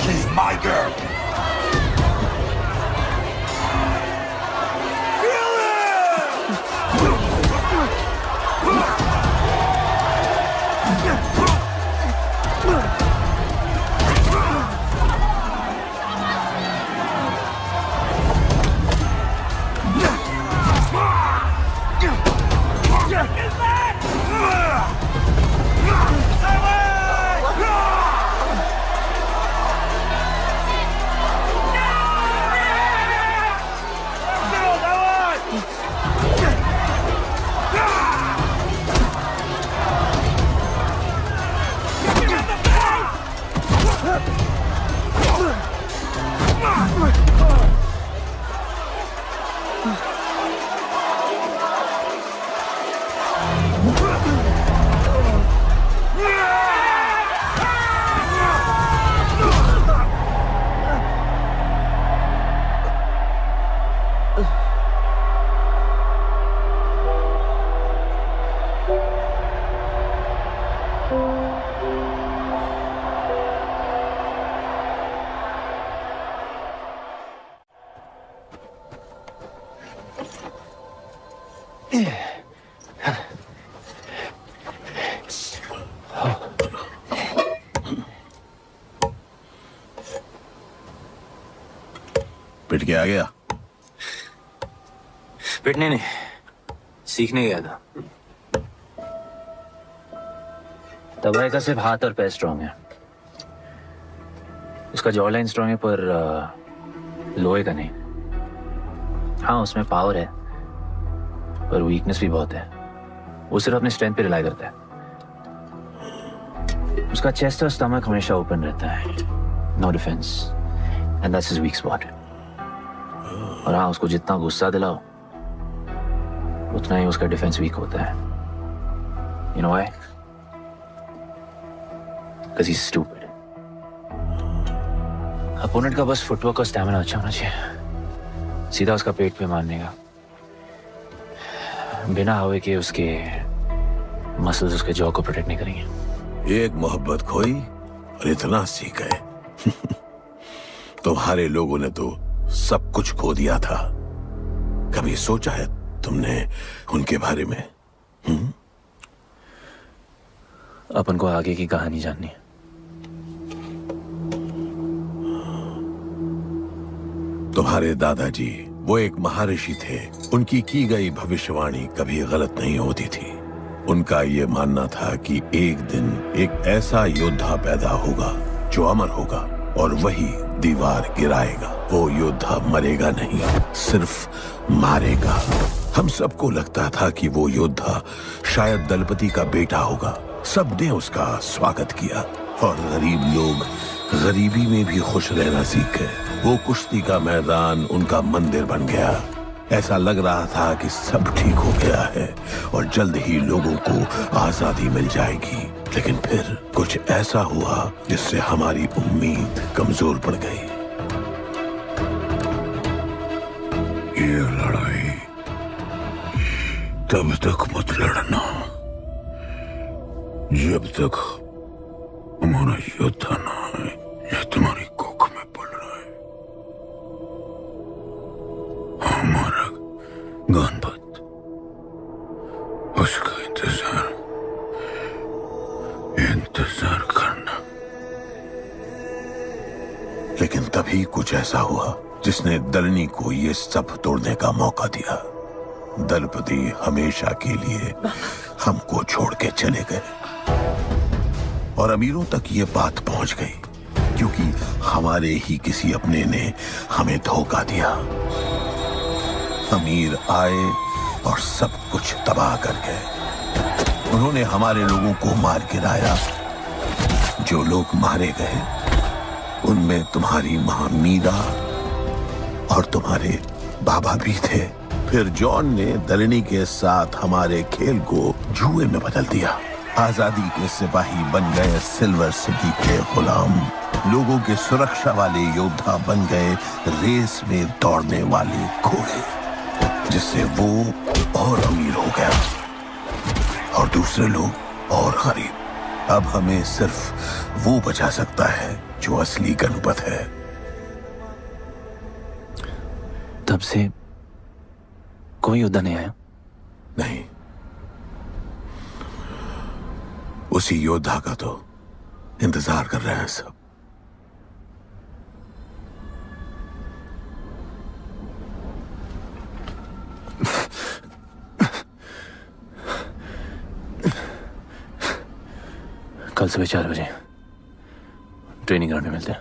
She's my girl. पिट के आ गया? पिटने नहीं, सीखने गया था। तबाही का सिर्फ हाथ और पैर स्ट्रांग है, उसका जॉ लाइन स्ट्रांग है, पर लोहे का नहीं। हाँ उसमें पावर है, पर वीकनेस भी बहुत है। वो सिर्फ अपने स्ट्रेंथ पे रिलाई करता है। उसका चेस्ट और स्टमक हमेशा ओपन रहता है, no defence, and that's his weak spot. और हाँ उसको जितना गुस्सा दिलाओ उतना ही उसका डिफेंस वीक होता है। You know why? Because he's stupid. Opponent का बस फुटवर्क और स्टैमिना अच्छा होना चाहिए, सीधा उसका पेट पे मारने का, बिना हवा के उसके मसल्स उसके जॉ को प्रोटेक्ट नहीं करेंगे। एक मोहब्बत खोई और इतना सीख गए। तुम्हारे लोगों ने तो सब कुछ खो दिया था। कभी सोचा है तुमने उनके बारे में? अपन को आगे की कहानी जाननी है। तुम्हारे दादाजी वो एक महर्षि थे। उनकी की गई भविष्यवाणी कभी गलत नहीं होती थी। उनका ये मानना था कि एक दिन एक ऐसा योद्धा पैदा होगा जो अमर होगा और वही दीवार गिराएगा। वो योद्धा मरेगा नहीं, सिर्फ मारेगा। हम सबको लगता था कि वो योद्धा शायद दलपति का बेटा होगा। सबने उसका स्वागत किया, और गरीब लोग गरीबी में भी खुश रहना सीख गए। वो कुश्ती का मैदान उनका मंदिर बन गया। ऐसा लग रहा था कि सब ठीक हो गया है और जल्द ही लोगों को आजादी मिल जाएगी। लेकिन फिर कुछ ऐसा हुआ जिससे हमारी उम्मीद कमजोर पड़ गई। ये लड़ाई तब तक मत लड़ना जब तक हमारा योद्धा ना है या तुम्हारी कोख में पल रहा है। हमारा गणपत, उसका इंतजार करना। लेकिन तभी कुछ ऐसा हुआ जिसने दलनी को ये सब तोड़ने का मौका दिया। दलपति हमेशा के लिए हमको छोड़ के चले गए और अमीरों तक ये बात पहुंच गई क्योंकि हमारे ही किसी अपने ने हमें धोखा दिया। अमीर आए और सब कुछ तबाह कर गए। उन्होंने हमारे लोगों को मार गिराया। जो लोग मारे गए उनमें तुम्हारी मां मीरा और तुम्हारे बाबा भी थे। फिर जॉन ने दलनी के साथ हमारे खेल को जुए में बदल दिया। आजादी के सिपाही बन गए सिल्वर सिटी के गुलाम। लोगों के सुरक्षा वाले योद्धा बन गए रेस में दौड़ने वाले घोड़े, जिससे वो और अमीर हो गया और दूसरे लोग और गरीब। अब हमें सिर्फ वो बचा सकता है जो असली गणपत है। तब से कोई योद्धा नहीं आया? नहीं, उसी योद्धा का तो इंतजार कर रहे हैं सब। कल सुबह 4 बजे ट्रेनिंग ग्राउंड में मिलते हैं।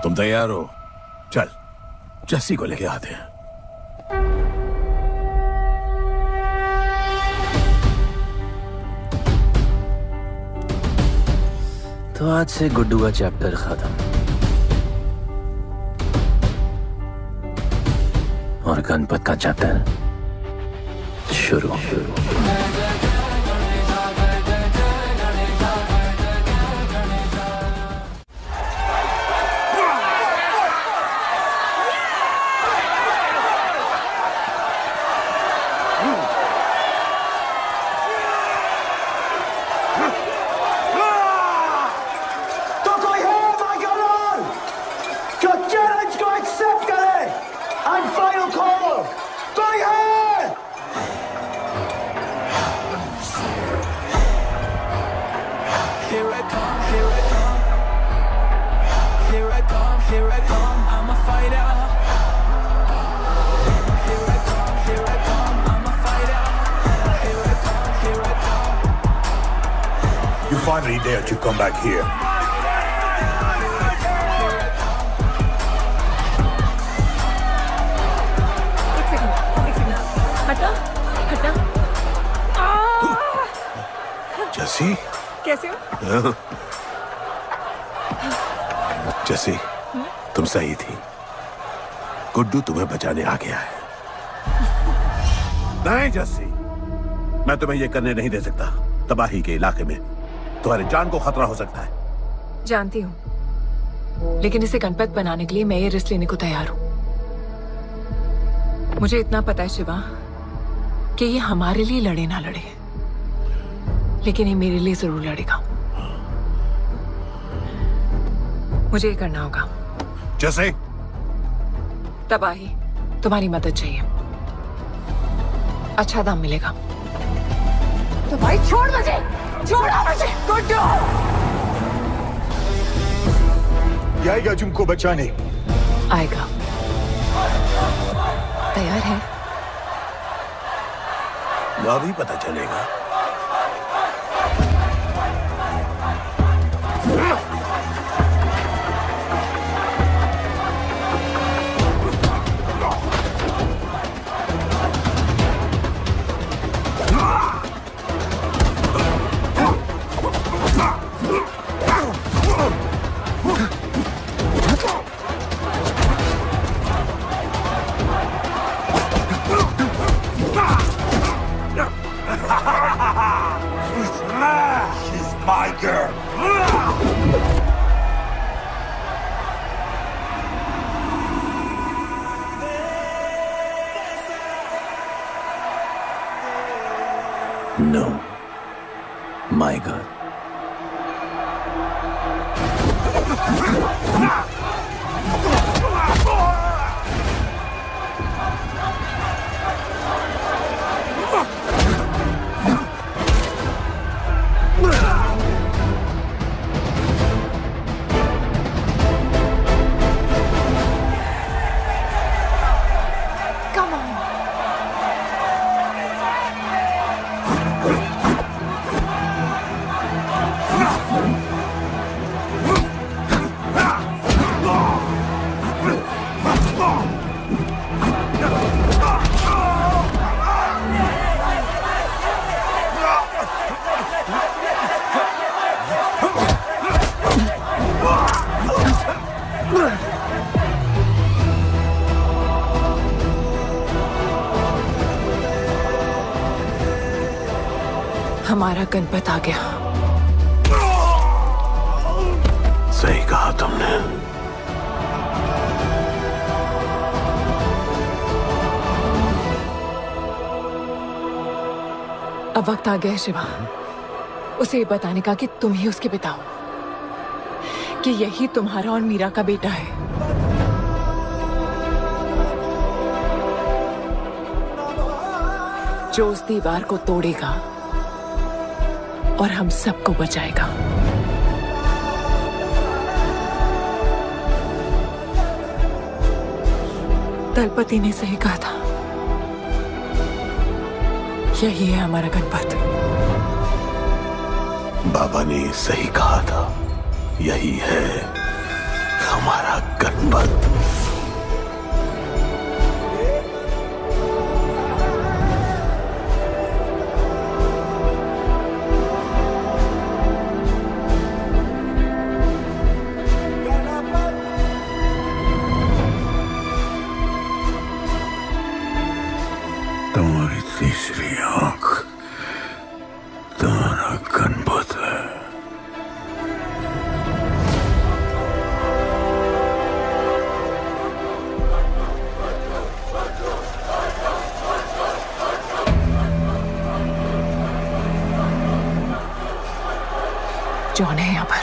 तुम तैयार हो? चल जस्सी को लेके आते हैं। तो आज से गुड्डू का चैप्टर खत्म और गणपत का चैप्टर शुरू। You finally dared to come back here. हटा हटा। जस्सी कैसे हो? जस्सी तुम सही थी। गुड्डू तुम्हें बचाने आ गया है। नहीं जस्सी, मैं तुम्हें यह करने नहीं दे सकता। तबाही के इलाके में तुम्हारी जान को खतरा हो सकता है। जानती हूँ, लेकिन इसे गणपत बनाने के लिए मैं ये रिस्क लेने को तैयार हूँ। मुझे इतना पता है शिवा कि ये हमारे लिए लड़े ना लड़े, लेकिन ये मेरे लिए जरूर लड़ेगा। मुझे ये करना होगा। जैसे तबाही, तुम्हारी मदद चाहिए। अच्छा दाम मिलेगा। तो भाई छोड़ मुझे, छोड़ो मुझे। गुड्डू आएगा तुमको बचाने। आएगा। तैयार है? अभी पता चलेगा। हमारा गणपत आ गया। सही कहा तुमने। अब वक्त आ गया है शिवा, उसे ये बताने का कि तुम ही उसके पिता हो, कि यही तुम्हारा और मीरा का बेटा है। जो उस दीवार को तोड़ेगा और हम सबको बचाएगा। दलपति ने सही कहा था, यही है हमारा गणपत। बाबा ने सही कहा था, यही है हमारा गणपत। तुम्हारी तीसरी आंख तुम्हारा गणपत है। जॉन है यहाँ पर।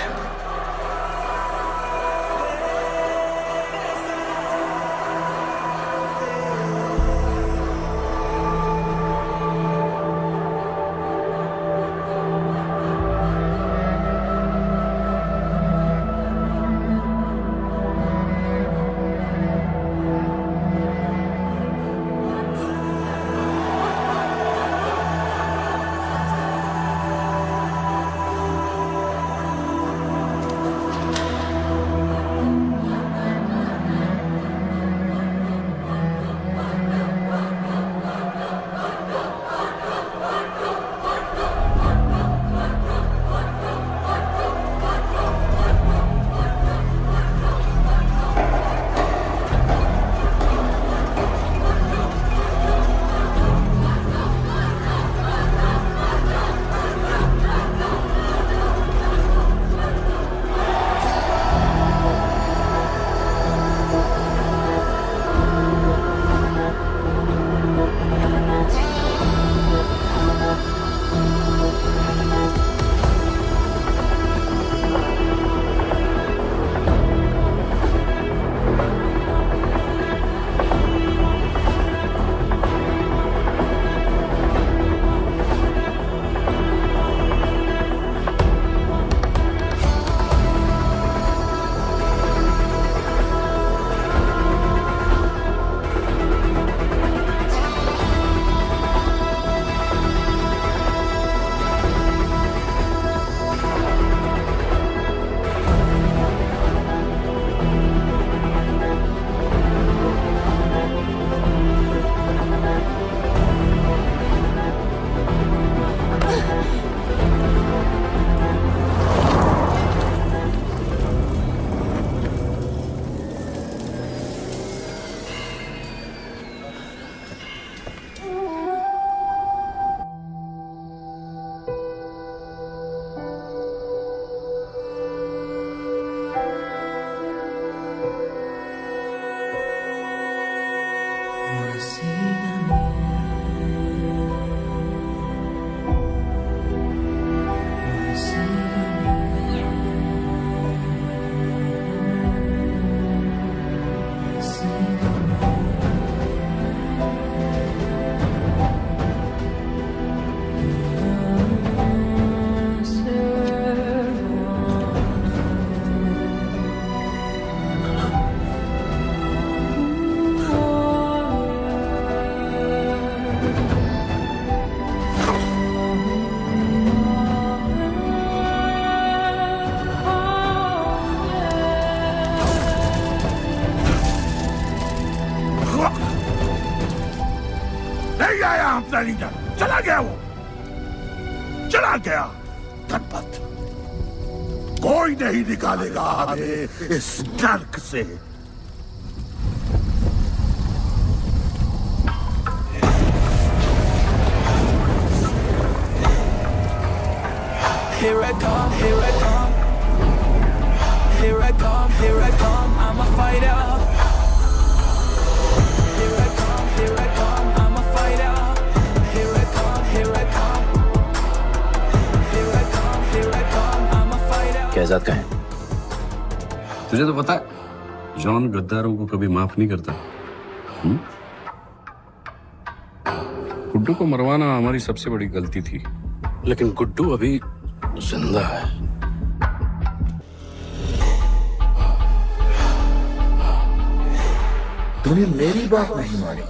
नहीं आया अपना लीडर, चला गया वो, चला गया गणपत। कोई नहीं निकालेगा हमें इस नर्क से। here I come, here I come. Here I come, here I come, I'm a fighter. Here I come, I'm a fighter. Here I come, here I come. Here I come, I'm a fighter. Kaizad का है? तुझे तो पता है जॉन गद्दारों को कभी माफ नहीं करता। गुड्डू को मरवाना हमारी सबसे बड़ी गलती थी, लेकिन गुड्डू अभी जिंदा है। तूने मेरी बात नहीं मानी।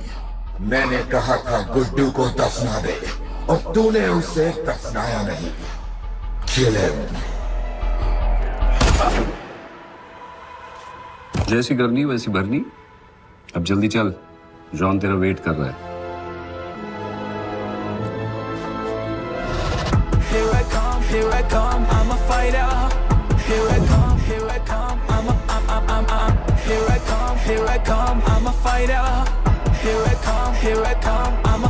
मैंने कहा था गुड्डू को दफना दे और तूने उसे दफनाया नहीं। Kill him. जैसी करनी वैसी भरनी। अब जल्दी चल, जॉन तेरा वेट कर रहा है। Here I come, I'm a fighter. Here I come, here I come, I'm here I come, I'm a fighter. Here I come, I'm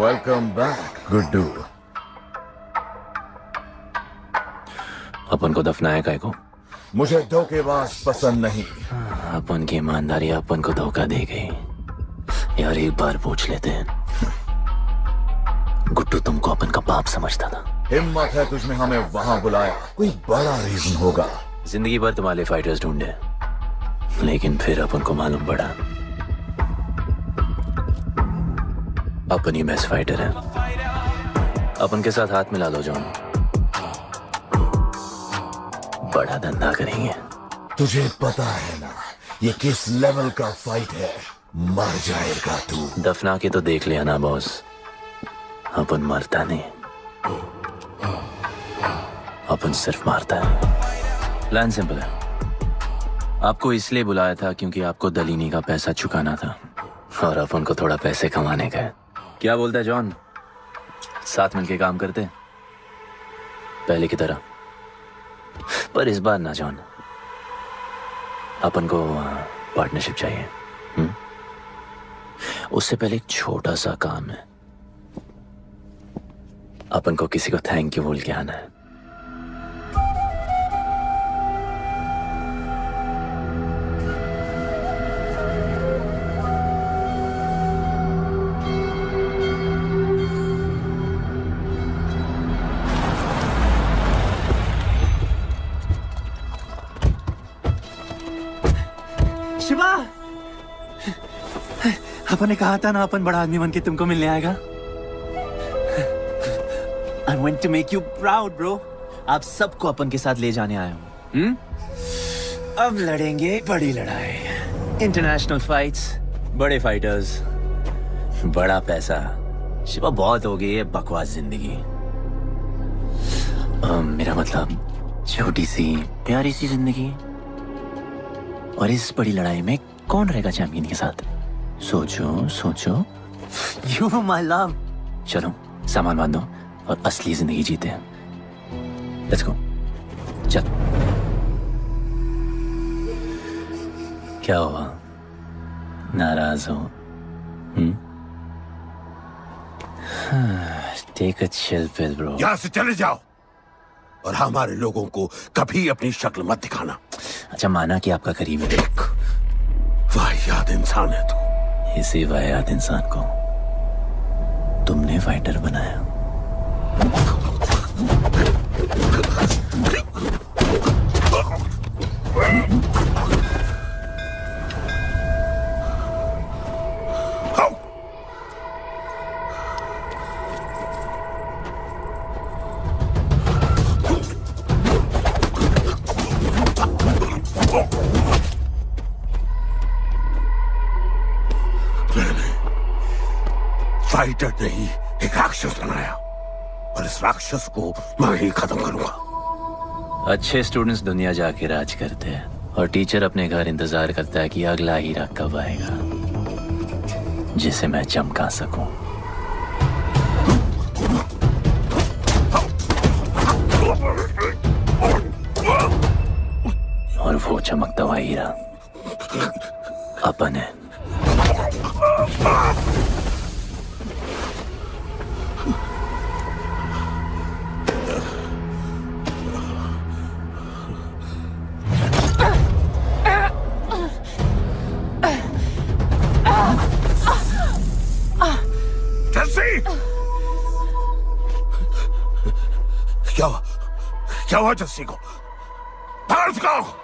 Welcome back, Guddu. अपन को दफनाया काय को? मुझे धोखेबाज पसंद नहीं। अपन की ईमानदारी अपन को धोखा दे गई। यार एक बार पूछ लेते हैं, गुड्डू तुमको अपन का बाप समझता था। हिम्मत है तुझमें हमें वहां बुलाया, कोई बड़ा रीजन होगा। जिंदगी भर तुम्हारे फाइटर्स ढूंढे, लेकिन फिर अपन को मालूम पड़ा अपन ही बेस्ट फाइटर है। अपन के साथ हाथ मिला लो जॉन, बड़ा धंधा करेंगे। तुझे पता है ना ये किस लेवल का फाइट है? मर जाएगा तू। दफना के तो देख लिया ना बॉस, अपन मरता नहीं, अपन सिर्फ मारता है। प्लान सिंपल है, आपको इसलिए बुलाया था क्योंकि आपको दलीनी का पैसा चुकाना था और अपन को थोड़ा पैसे कमाने का है। क्या बोलता है जॉन, साथ मिलके काम करते पहले की तरह? पर इस बार ना जॉन, अपन को पार्टनरशिप चाहिए। उससे पहले एक छोटा सा काम है, अपन को किसी को थैंक यू बोल के आना है। शिवा, अपन ने कहा था ना अपन बड़ा आदमी बन के तुमको मिलने आएगा। I want to make you proud, bro. आप सबको अपन के साथ ले जाने आया हूँ। अब लड़ेंगे बड़ी लड़ाई, इंटरनेशनल फाइट्स, बड़े फाइटर्स, बड़ा पैसा। शिवा बहुत हो गई है बकवास जिंदगी। मेरा मतलब छोटी सी प्यारी सी जिंदगी, और इस बड़ी लड़ाई में कौन रहेगा चैंपियन के साथ? सोचो सोचो। You my love। चलो सामान बांधो और असली जिंदगी जीते हैं। Let's go. चल। क्या हुआ, नाराज हो? Take a chill pill bro. यहां से चले जाओ और हमारे लोगों को कभी अपनी शक्ल मत दिखाना। अच्छा, माना कि आपका करीब है। वाहियात इंसान है तू। इसी वाहियात इंसान को तुमने फाइटर बनाया। फाइटर नहीं, एक राक्षस बनाया और इस राक्षस को मैं ही खत्म करूंगा। अच्छे स्टूडेंट्स दुनिया जाके राज करते हैं और टीचर अपने घर इंतजार करता है कि अगला हीरा कब आएगा जिसे मैं चमका सकूं। और वो चमकता हुआ हीरा अपन है। क्या हुआ जस्सी को? पकड़ उसको।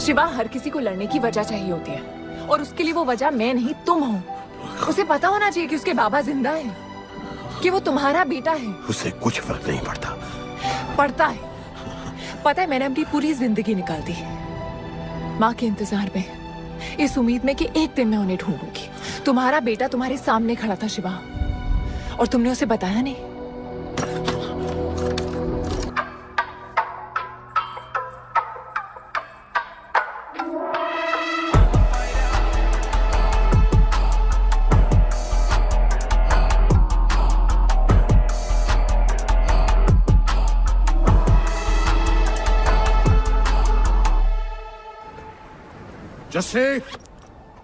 शिवा, हर किसी को लड़ने की वजह चाहिए होती है और उसके लिए वो वजह मैं नहीं तुम हो। उसे पता होना चाहिए कि उसके बाबा जिंदा है, कि वो तुम्हारा बेटा है। उसे कुछ फर्क नहीं पड़ता। पड़ता है। पता है, मैंने अपनी पूरी जिंदगी निकाल दी माँ के इंतजार में, इस उम्मीद में कि एक दिन मैं उन्हें ढूंढूंगी। तुम्हारा बेटा तुम्हारे सामने खड़ा था शिवा, और तुमने उसे बताया नहीं। जस्सी,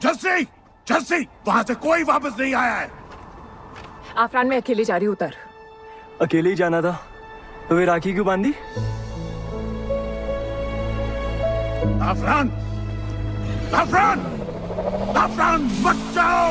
जस्सी, जस्सी, वहां से कोई वापस नहीं आया है। आफरान, मैं अकेले जा रही हूँ। उतर। अकेले ही जाना था तो वे राखी क्यों बांधी? आफरान, आफरान, आफरान, मत जाओ।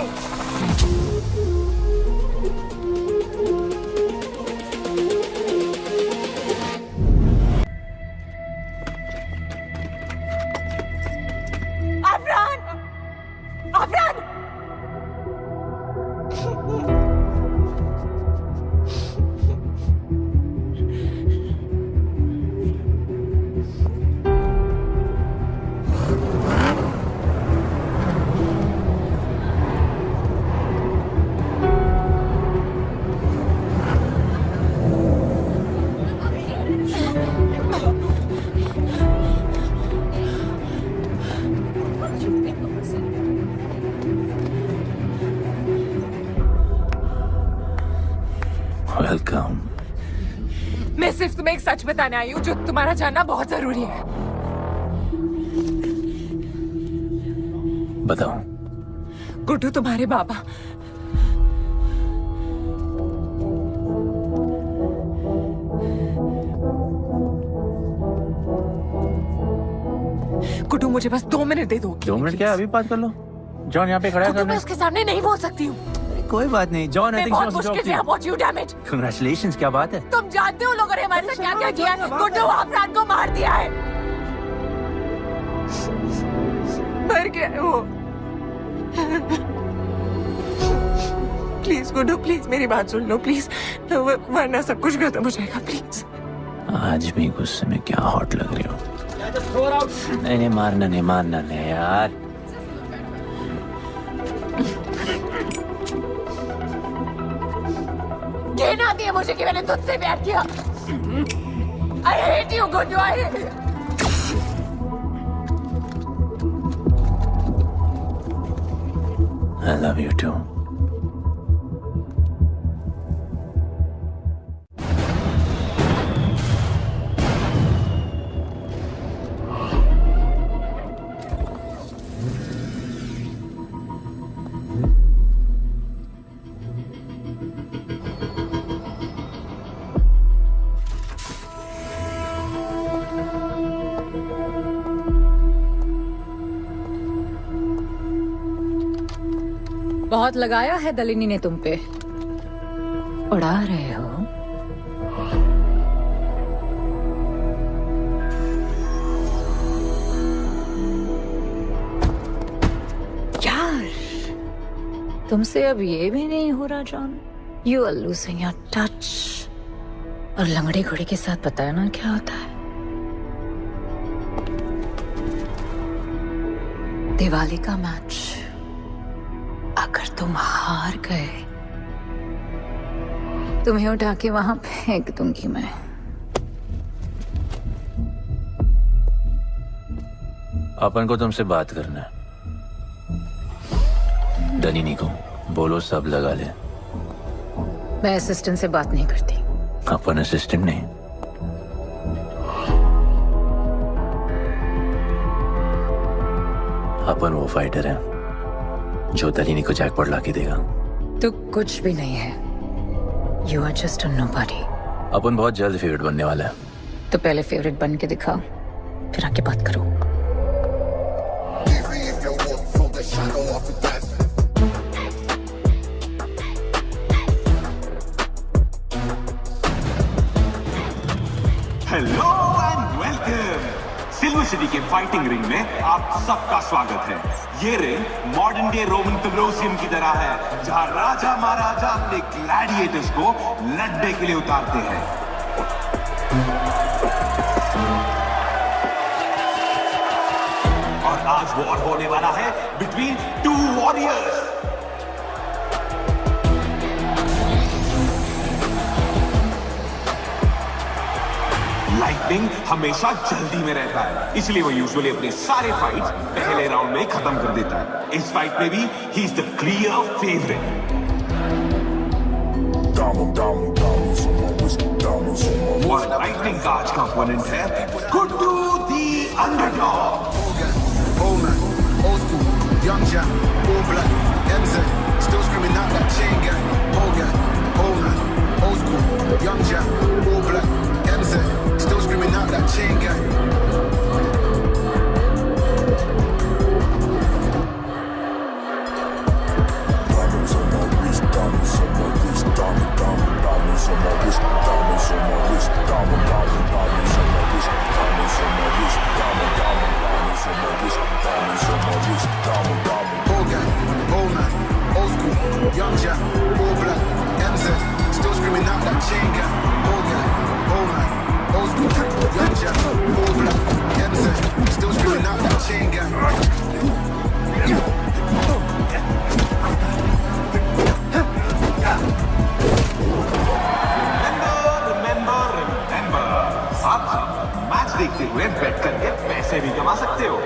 वेलकम। मैं सिर्फ तुम्हें एक सच बताने आई हूँ जो तुम्हारा जानना बहुत जरूरी है। बताओ। गुड्डू तुम्हारे बाबा। गुड्डू, मुझे बस 2 मिनट दे दो। 2 मिनट क्या, अभी बात कर लो। जॉन यहाँ पे खड़ा है। मैं उसके सामने नहीं बोल सकती हूँ। कोई बात नहीं जॉन, आई थिंक बहुत मुश्किल से यहाँ पहुंची हूँ। Damn it. कांग्रेचुलेशंस, क्या बात है। तुम जानते हो लोगों ने हमारे साथ क्या क्या किया है। गुड्डू आफरान को मार दिया है। मर गया वो। प्लीज गुड्डू, प्लीज मेरी बात सुन लो प्लीज, वरना सब कुछ खत्म हो जाएगा। प्लीज। आज भी गुस्से में क्या हॉट लग रही हो। नहीं, मारना नहीं यार। घिन आती है मुझे कि मैंने तुझसे प्यार किया। I hate you, Guddu. I love you too. बहुत लगाया है दलिनी ने तुम पे। उड़ा रहे हो। यार, तुमसे अब ये भी नहीं हो रहा John. You are losing your touch. और लंगड़े घोड़े के साथ पता है ना क्या होता है? दिवाली का मैच अगर तुम हार गए, तुम्हें उठा के वहां फेंक दूंगी मैं। अपन को तुमसे बात करना है। दलिनी को बोलो सब लगा ले। मैं असिस्टेंट से बात नहीं करती। अपन असिस्टेंट नहीं, अपन वो फाइटर है जो दलिनी को जैकपॉट लाके देगा। तो कुछ भी नहीं है। You are just a nobody. अपन बहुत जल्द फेवरेट बनने वाला है। तो पहले फेवरेट बन के दिखाओ, फिर आके बात करो। Hello and welcome. Silver city के फाइटिंग रिंग में आप सबका स्वागत है। ये ring modern day Roman Colosseum की तरह है, जहां राजा महाराजा अपने ग्लैडिएटर्स को लड़ने के लिए उतारते हैं। और आज वॉर होने वाला है बिटवीन टू वॉरियर्स। लाइटनिंग हमेशा जल्दी में रहता है, इसलिए वो यूजुअली अपने सारे फाइट्स पहले राउंड में ही खत्म कर देता है। इस फाइट में भी he is the clear favourite. और लाइटनिंग का आज का ओपोनेंट है गुड्डू दी underdog. Young Jack, all black, MZ, still screaming out that chain gang. Old gang, old man, old school. Young Jack, all black, MZ, still screaming out that chain gang. Diamonds on my wrist, diamonds on my wrist, diamonds on my wrist, diamonds on my wrist, diamonds on my wrist, diamonds on my wrist, diamonds on my wrist, diamonds on my wrist, diamond. Old gang, old man, old school, young Jack, all black, MZ, still screaming out that chain gang. Old gang, old man, old school, young Jack, all black, MZ, still screaming out that chain gang. Remember, आप मैच देखते हुए बेट करके पैसे भी कमा सकते हो।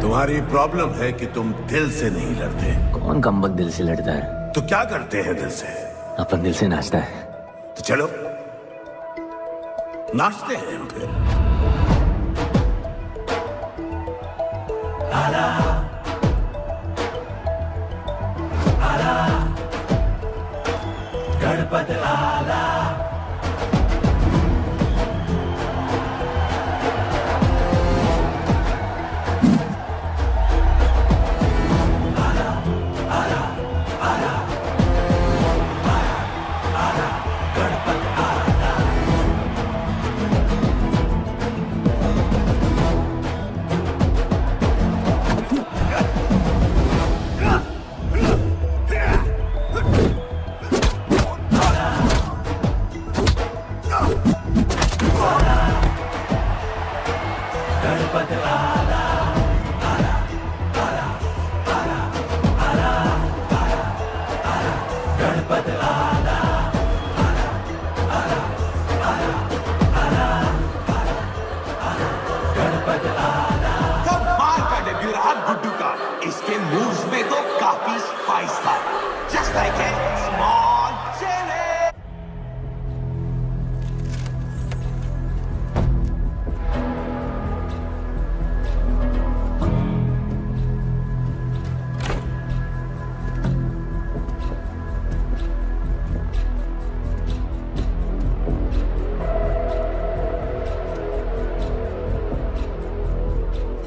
तुम्हारी प्रॉब्लम है कि तुम दिल से नहीं लड़ते। कौन कमबख्त दिल से लड़ता है? तो क्या करते हैं दिल से? अपन दिल से नाचता है। तो चलो नाचते हैं फिर। आला आला गणपत आला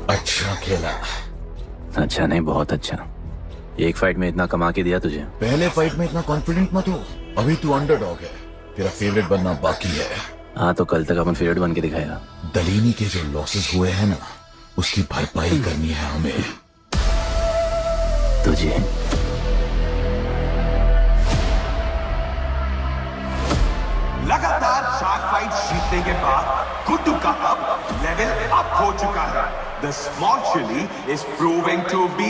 अच्छा खेला। अच्छा नहीं, बहुत अच्छा। एक फाइट में इतना कमा के दिया तुझे। पहले फाइट में इतना कॉन्फिडेंट मत हो, अभी तू अंडरडॉग है, तेरा फेवरेट बनना बाकी है। हाँ तो कल तक अपन फेवरेट बन के दिखाएगा। दलीनी के जो लॉसेस हुए हैं ना, उसकी भरपाई करनी है हमें। तुझे लगातार 4 फाइट जीतने के बाद गुड्डू का अब लेवल अप हो चुका है। The small chili is proving to be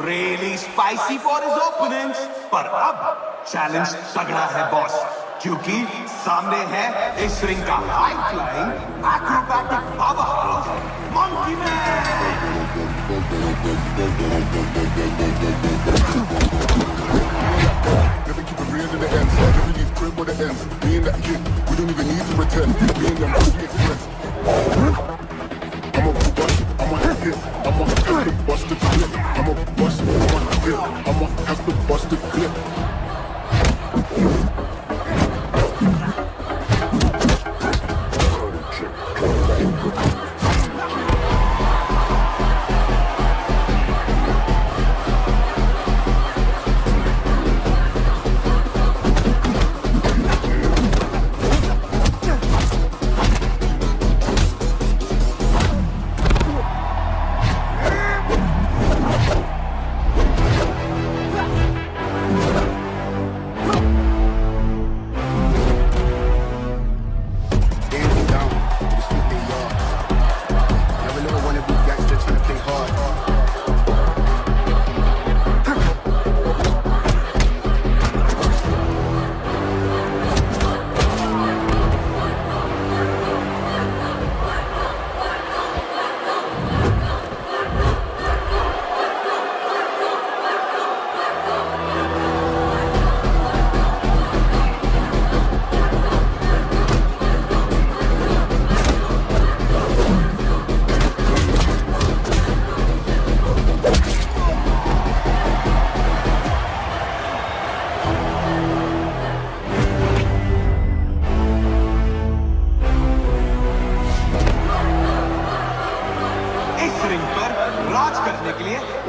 really spicy for his opponents. पर अब चैलेंज तगड़ा है बॉस, क्योंकि सामने है इस रिंग का high flying acrobatic powerhouse monkey man. Never keep it real to the end. Never leave crib where the ends. Me and that kid, we don't even need to pretend. Me and them, we ain't friends. I'm a bust, I'm a hit. I'm a have to bust the clip. I'm a bust, I'm a hit. I'm a have to bust the clip.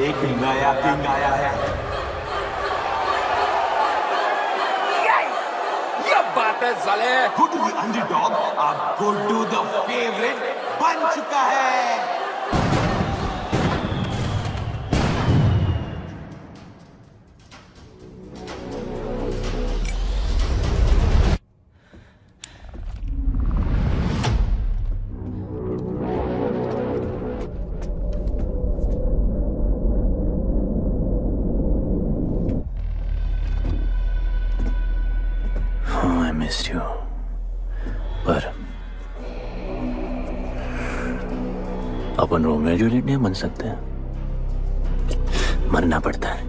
एक नया किंग आया है। ये बात है साले। गुड्डू द अंडरडॉग अब गुड्डू द फेवरेट बन चुका है। पर अपन रोमियो जूलियट नहीं बन सकते, मरना पड़ता है।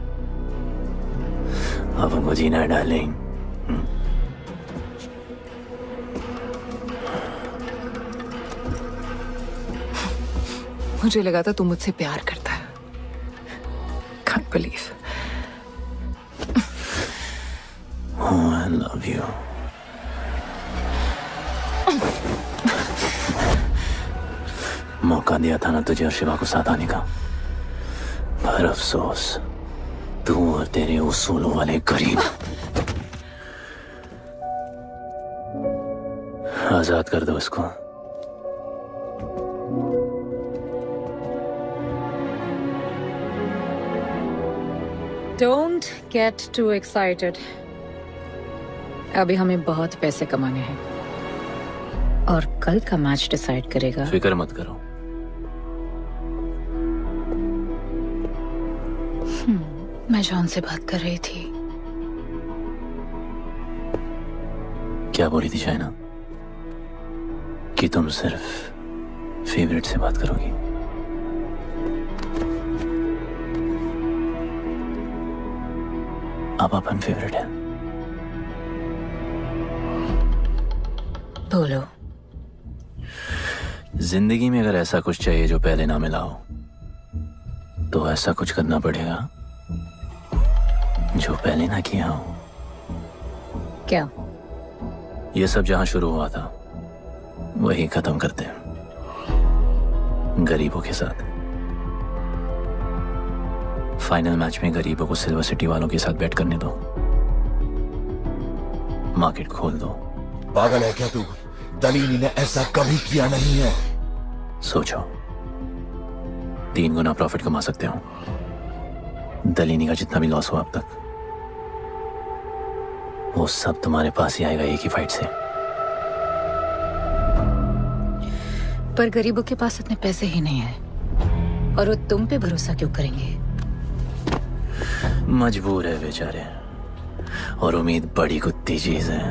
अपन को जीना है डार्लिंग। मुझे लगा था तू मुझसे प्यार करता है। Can't believe. Oh, I love you. मौका दिया था ना तुझे और शिवा को साथ आने का, पर अफसोस तू और तेरे उसूलों वाले गरीब। आजाद कर दो इसको। Don't get too excited. अभी हमें बहुत पैसे कमाने हैं और कल का मैच डिसाइड करेगा। फिक्र मत करो। मैं जॉन से बात कर रही थी। क्या बोली थी शाइना? कि तुम सिर्फ फेवरेट से बात करोगी? अब अपन फेवरेट है। बोलो। जिंदगी में अगर ऐसा कुछ चाहिए जो पहले ना मिला हो, तो ऐसा कुछ करना पड़ेगा जो पहले ना किया हो। क्या? ये सब जहां शुरू हुआ था वही खत्म करते हैं, गरीबों के साथ। फाइनल मैच में गरीबों को सिल्वर सिटी वालों के साथ बैट करने दो, मार्केट खोल दो। पागल है क्या तू? दलीनी ने ऐसा कभी किया नहीं है। सोचो, 3 गुना प्रॉफिट कमा सकते हो। दलीनी का जितना भी लॉस हुआ अब तक, वो सब तुम्हारे पास ही आएगा एक ही फाइट से। पर गरीबों के पास इतने पैसे ही नहीं है, और वो तुम पे भरोसा क्यों करेंगे? मजबूर है बेचारे, और उम्मीद बड़ी कुत्ती चीज है।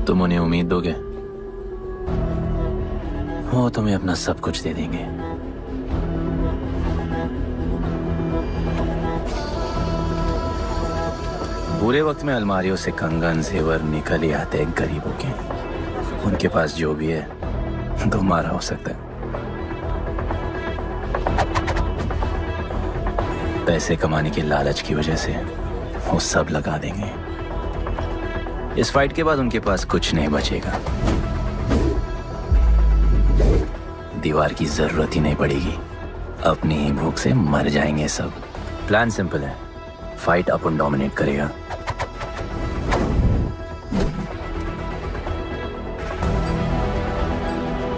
तुम उन्हें उम्मीद दोगे, वो तुम्हें अपना सब कुछ दे देंगे। बुरे वक्त में अलमारियों से कंगन जेवर निकल ही आते हैं गरीबों के। उनके पास जो भी है तुम्हारा हो सकता है। पैसे कमाने के लालच की वजह से वो सब लगा देंगे। इस फाइट के बाद उनके पास कुछ नहीं बचेगा। दीवार की जरूरत ही नहीं पड़ेगी, अपनी ही भूख से मर जाएंगे सब। प्लान सिंपल है, फाइट अपन डोमिनेट करेगा।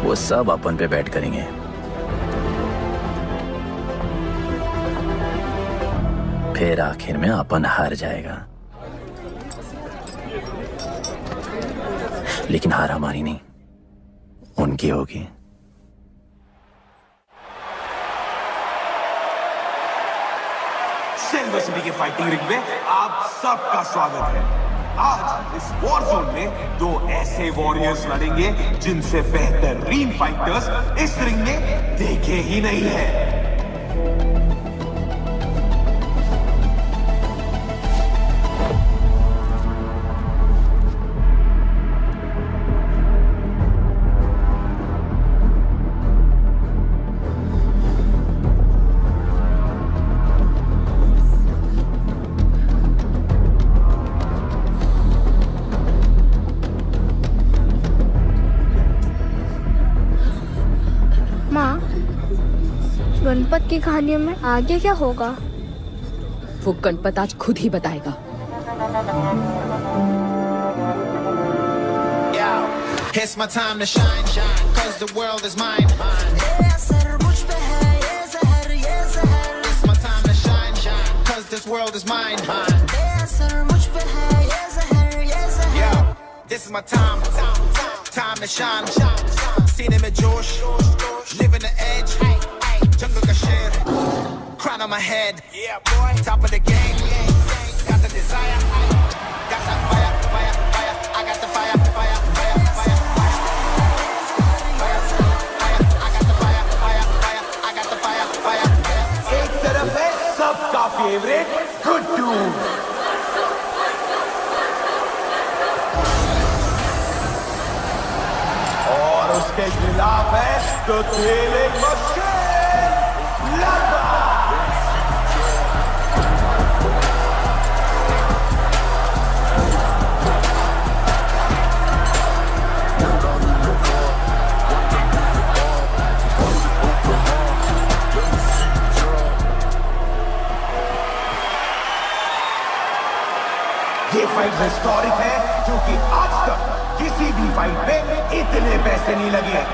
वो सब अपन पे बैट करेंगे। फिर आखिर में अपन हार जाएगा, लेकिन हार हमारी नहीं, उनकी होगी। सिल्वर सिटी के फाइटिंग रिंग में आप सबका स्वागत है। आज इस वॉर जोन में 2 ऐसे वॉरियर्स लड़ेंगे जिनसे बेहतरीन फाइटर्स इस रिंग में देखे ही नहीं है। गणपत की कहानियों में आगे क्या होगा? वो गणपत आज खुद ही बताएगा। It's my time to shine, shine, 'cause the world is mine. It's my time to shine, shine, 'cause this world is mine. Yo, this is my time, time to shine. Seen him at Josh, living the edge. Jungle ka sher, crown on my head. Yeah, boy, top of the game. Got the desire, got that fire, fire, fire. I got the fire, fire, fire, fire. I got the fire, fire, fire. I got the fire, fire. एक तरफ है सबका फेवरेट गुड्डू, उसके खिलाफ है तो खेले मुश्किल लड़वा। ये फाइट हिस्टोरिक है क्योंकि आज तक किसी भी फाइट में इतने पैसे नहीं लगे।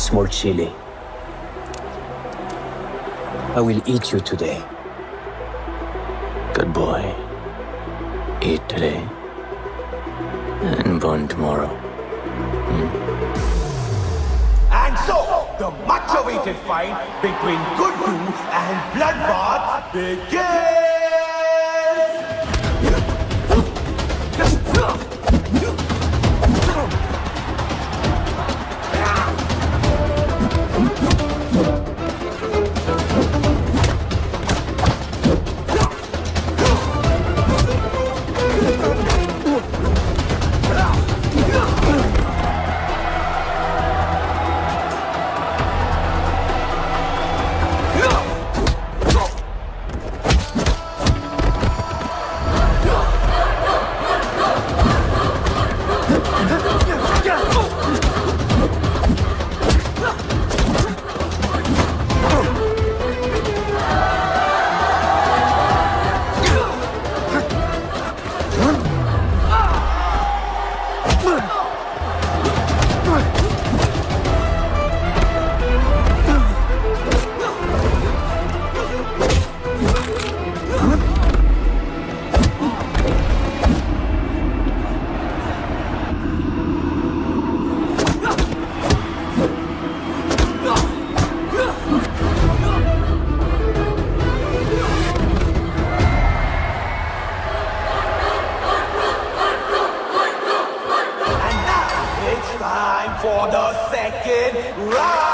Small chili. I will eat you today. Good boy. Eat today and burn tomorrow. And so, the much-awaited fight between Guddu and Bloodbath begins! For the second round.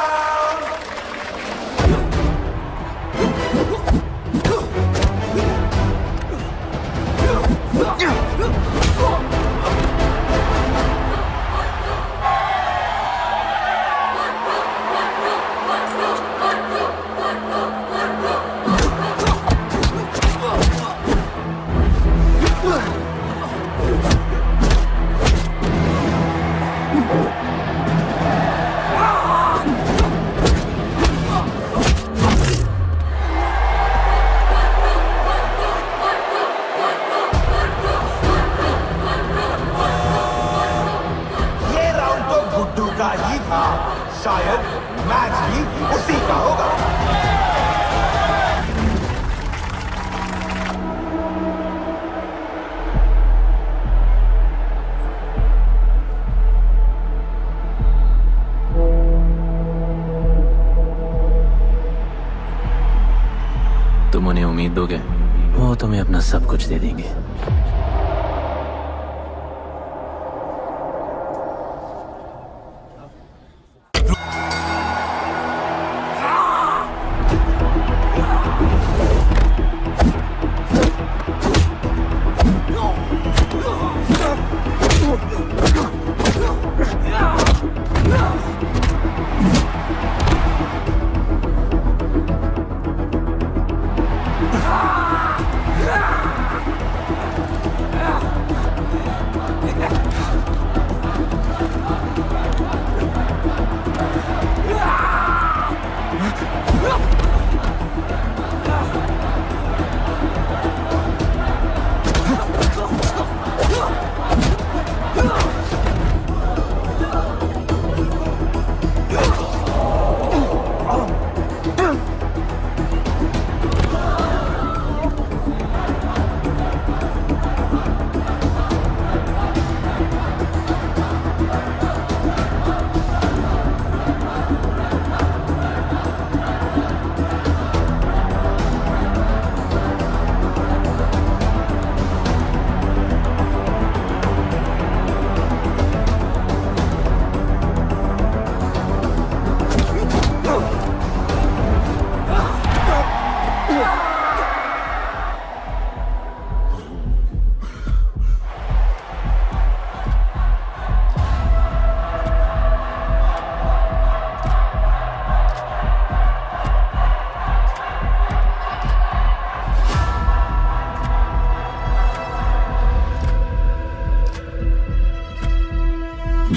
शायद मैच भी उसी का होगा। तुम उन्हें उम्मीद दोगे, वो तुम्हें अपना सब कुछ दे देंगे।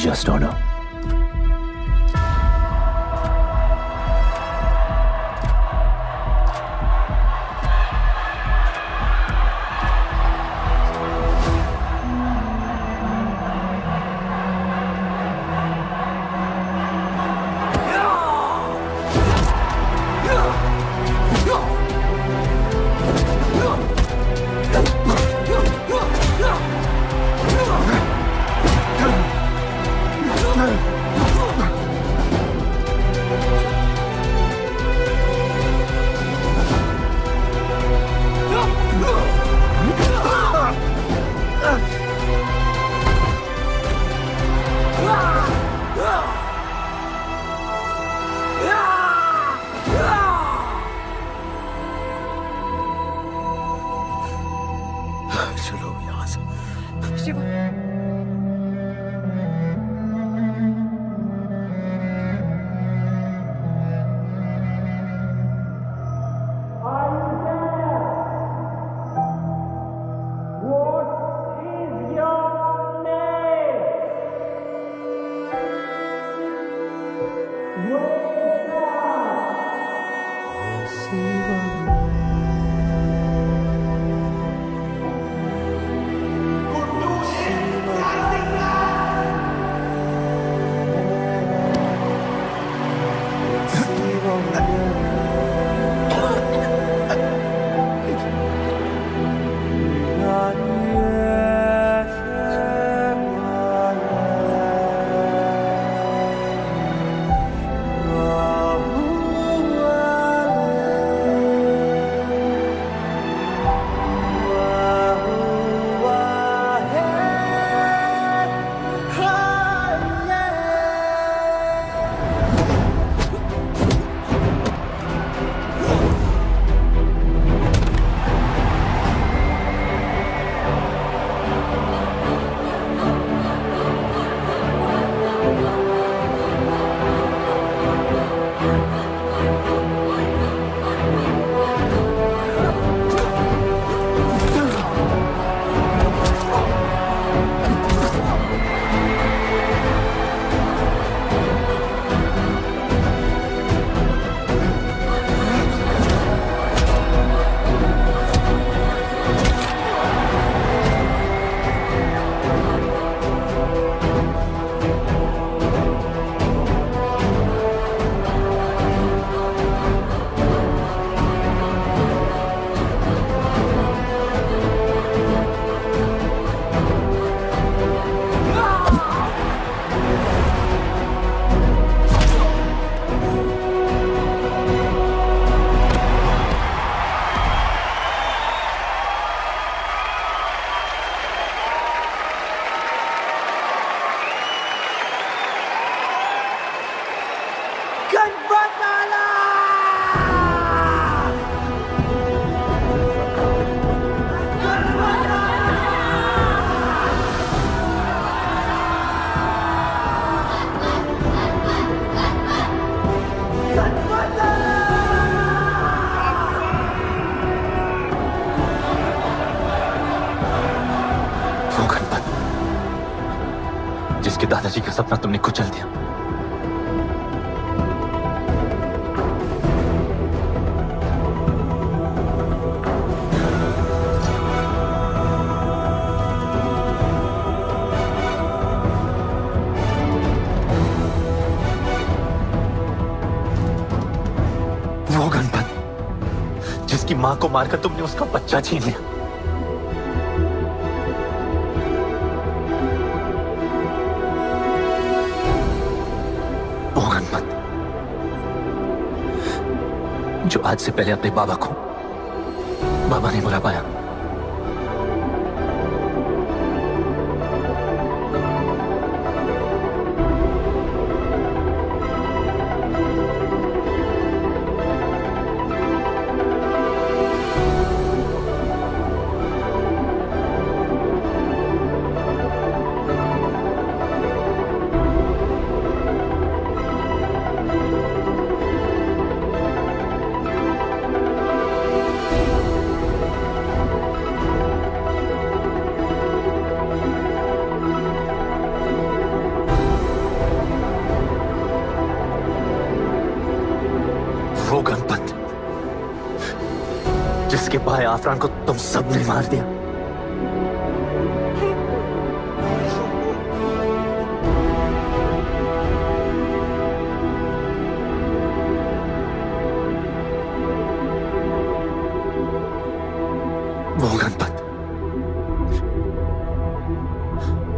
just order. चलो यहाँ से। शिवा, जिसके दादाजी का सपना तुमने कुचल दिया। वो गणपत जिसकी मां को मारकर तुमने उसका बच्चा छीन लिया। वो गणपत जो आज से पहले अपने बाबा को बाबा नहीं बुला पाया। जिसके भाई आफरान को तुम सबने मार दिया। वो गणपत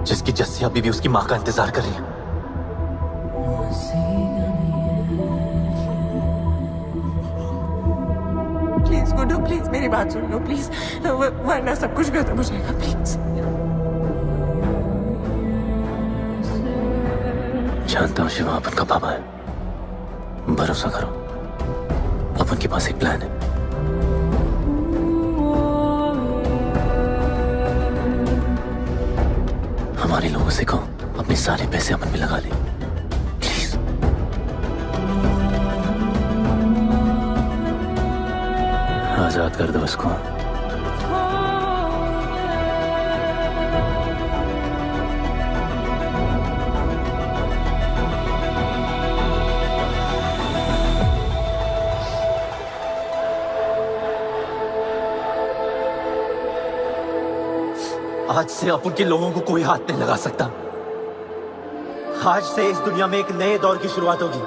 जिसकी जस्सिया बीवी उसकी मां का इंतजार कर रही है। प्लीज गुड्डू, प्लीज मेरी बात सुन लो प्लीज, वरना सब कुछ खत्म हो जाएगा प्लीज। जानता हूँ शिवा अपन का पापा है, भरोसा करो, अपन के पास एक प्लान है। हमारे लोगों से कहो अपने सारे पैसे अपन पे लगा ले, प्लीज। आजाद कर दो उसको। आज से अपन के लोगों को कोई हाथ नहीं लगा सकता। आज से इस दुनिया में एक नए दौर की शुरुआत होगी,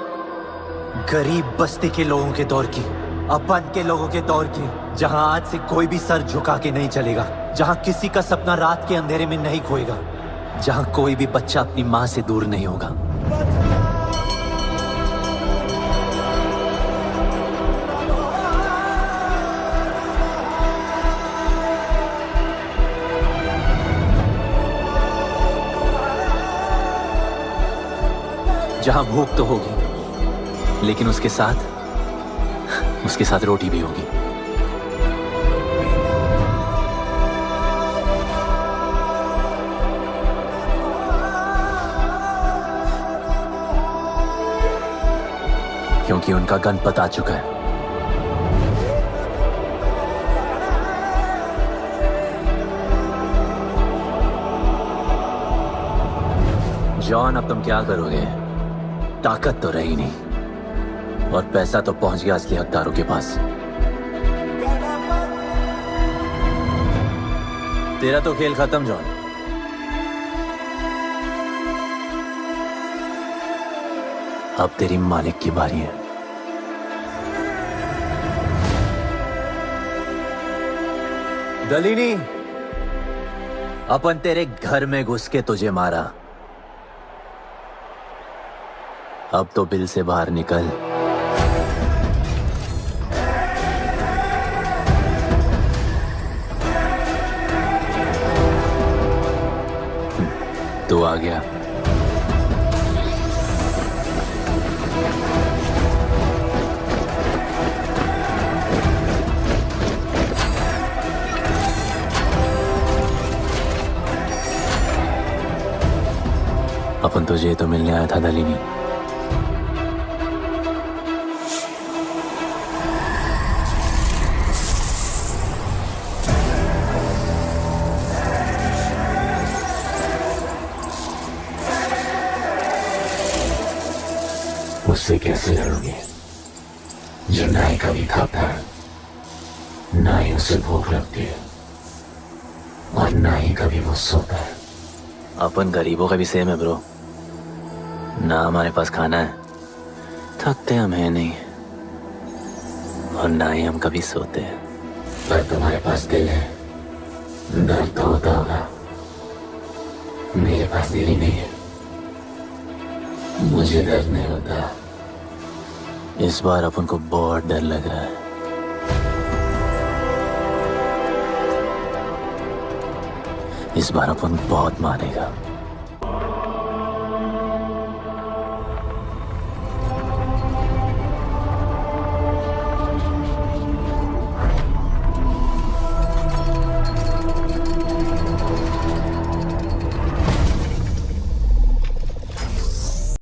गरीब बस्ती के लोगों के दौर की, अपन के लोगों के दौर की, जहां आज से कोई भी सर झुका के नहीं चलेगा, जहां किसी का सपना रात के अंधेरे में नहीं खोएगा, जहां कोई भी बच्चा अपनी मां से दूर नहीं होगा। जहां भूख तो होगी, लेकिन उसके साथ रोटी भी होगी। क्योंकि उनका गणपत आ चुका है। जॉन, अब तुम क्या करोगे? ताकत तो रही नहीं और पैसा तो पहुंच गया असली हकदारों के पास। तेरा तो खेल खत्म जॉन। अब तेरी मालिक की बारी है। दलीनी, अपन तेरे घर में घुस के तुझे मारा, अब तो बिल से बाहर निकल। तू आ गया। अपन तुझे तो मिलने आया था दलीनी। उससे कैसे लड़ोगे जो ना ही कभी खाता है, ना ही उसे भूख लगती है और ना ही कभी वो सोता है। अपन गरीबों का भी सेम है ब्रो, ना हमारे पास खाना है, थकते हम है नहीं, और ना ही हम कभी सोते हैं। पर तुम्हारे पास दिल है, दर्द तो होता होगा। मेरे पास दिल ही नहीं है, मुझे दर्द नहीं होता। इस बार अपन को बहुत डर लग रहा है। इस बार अपन बहुत मानेगा।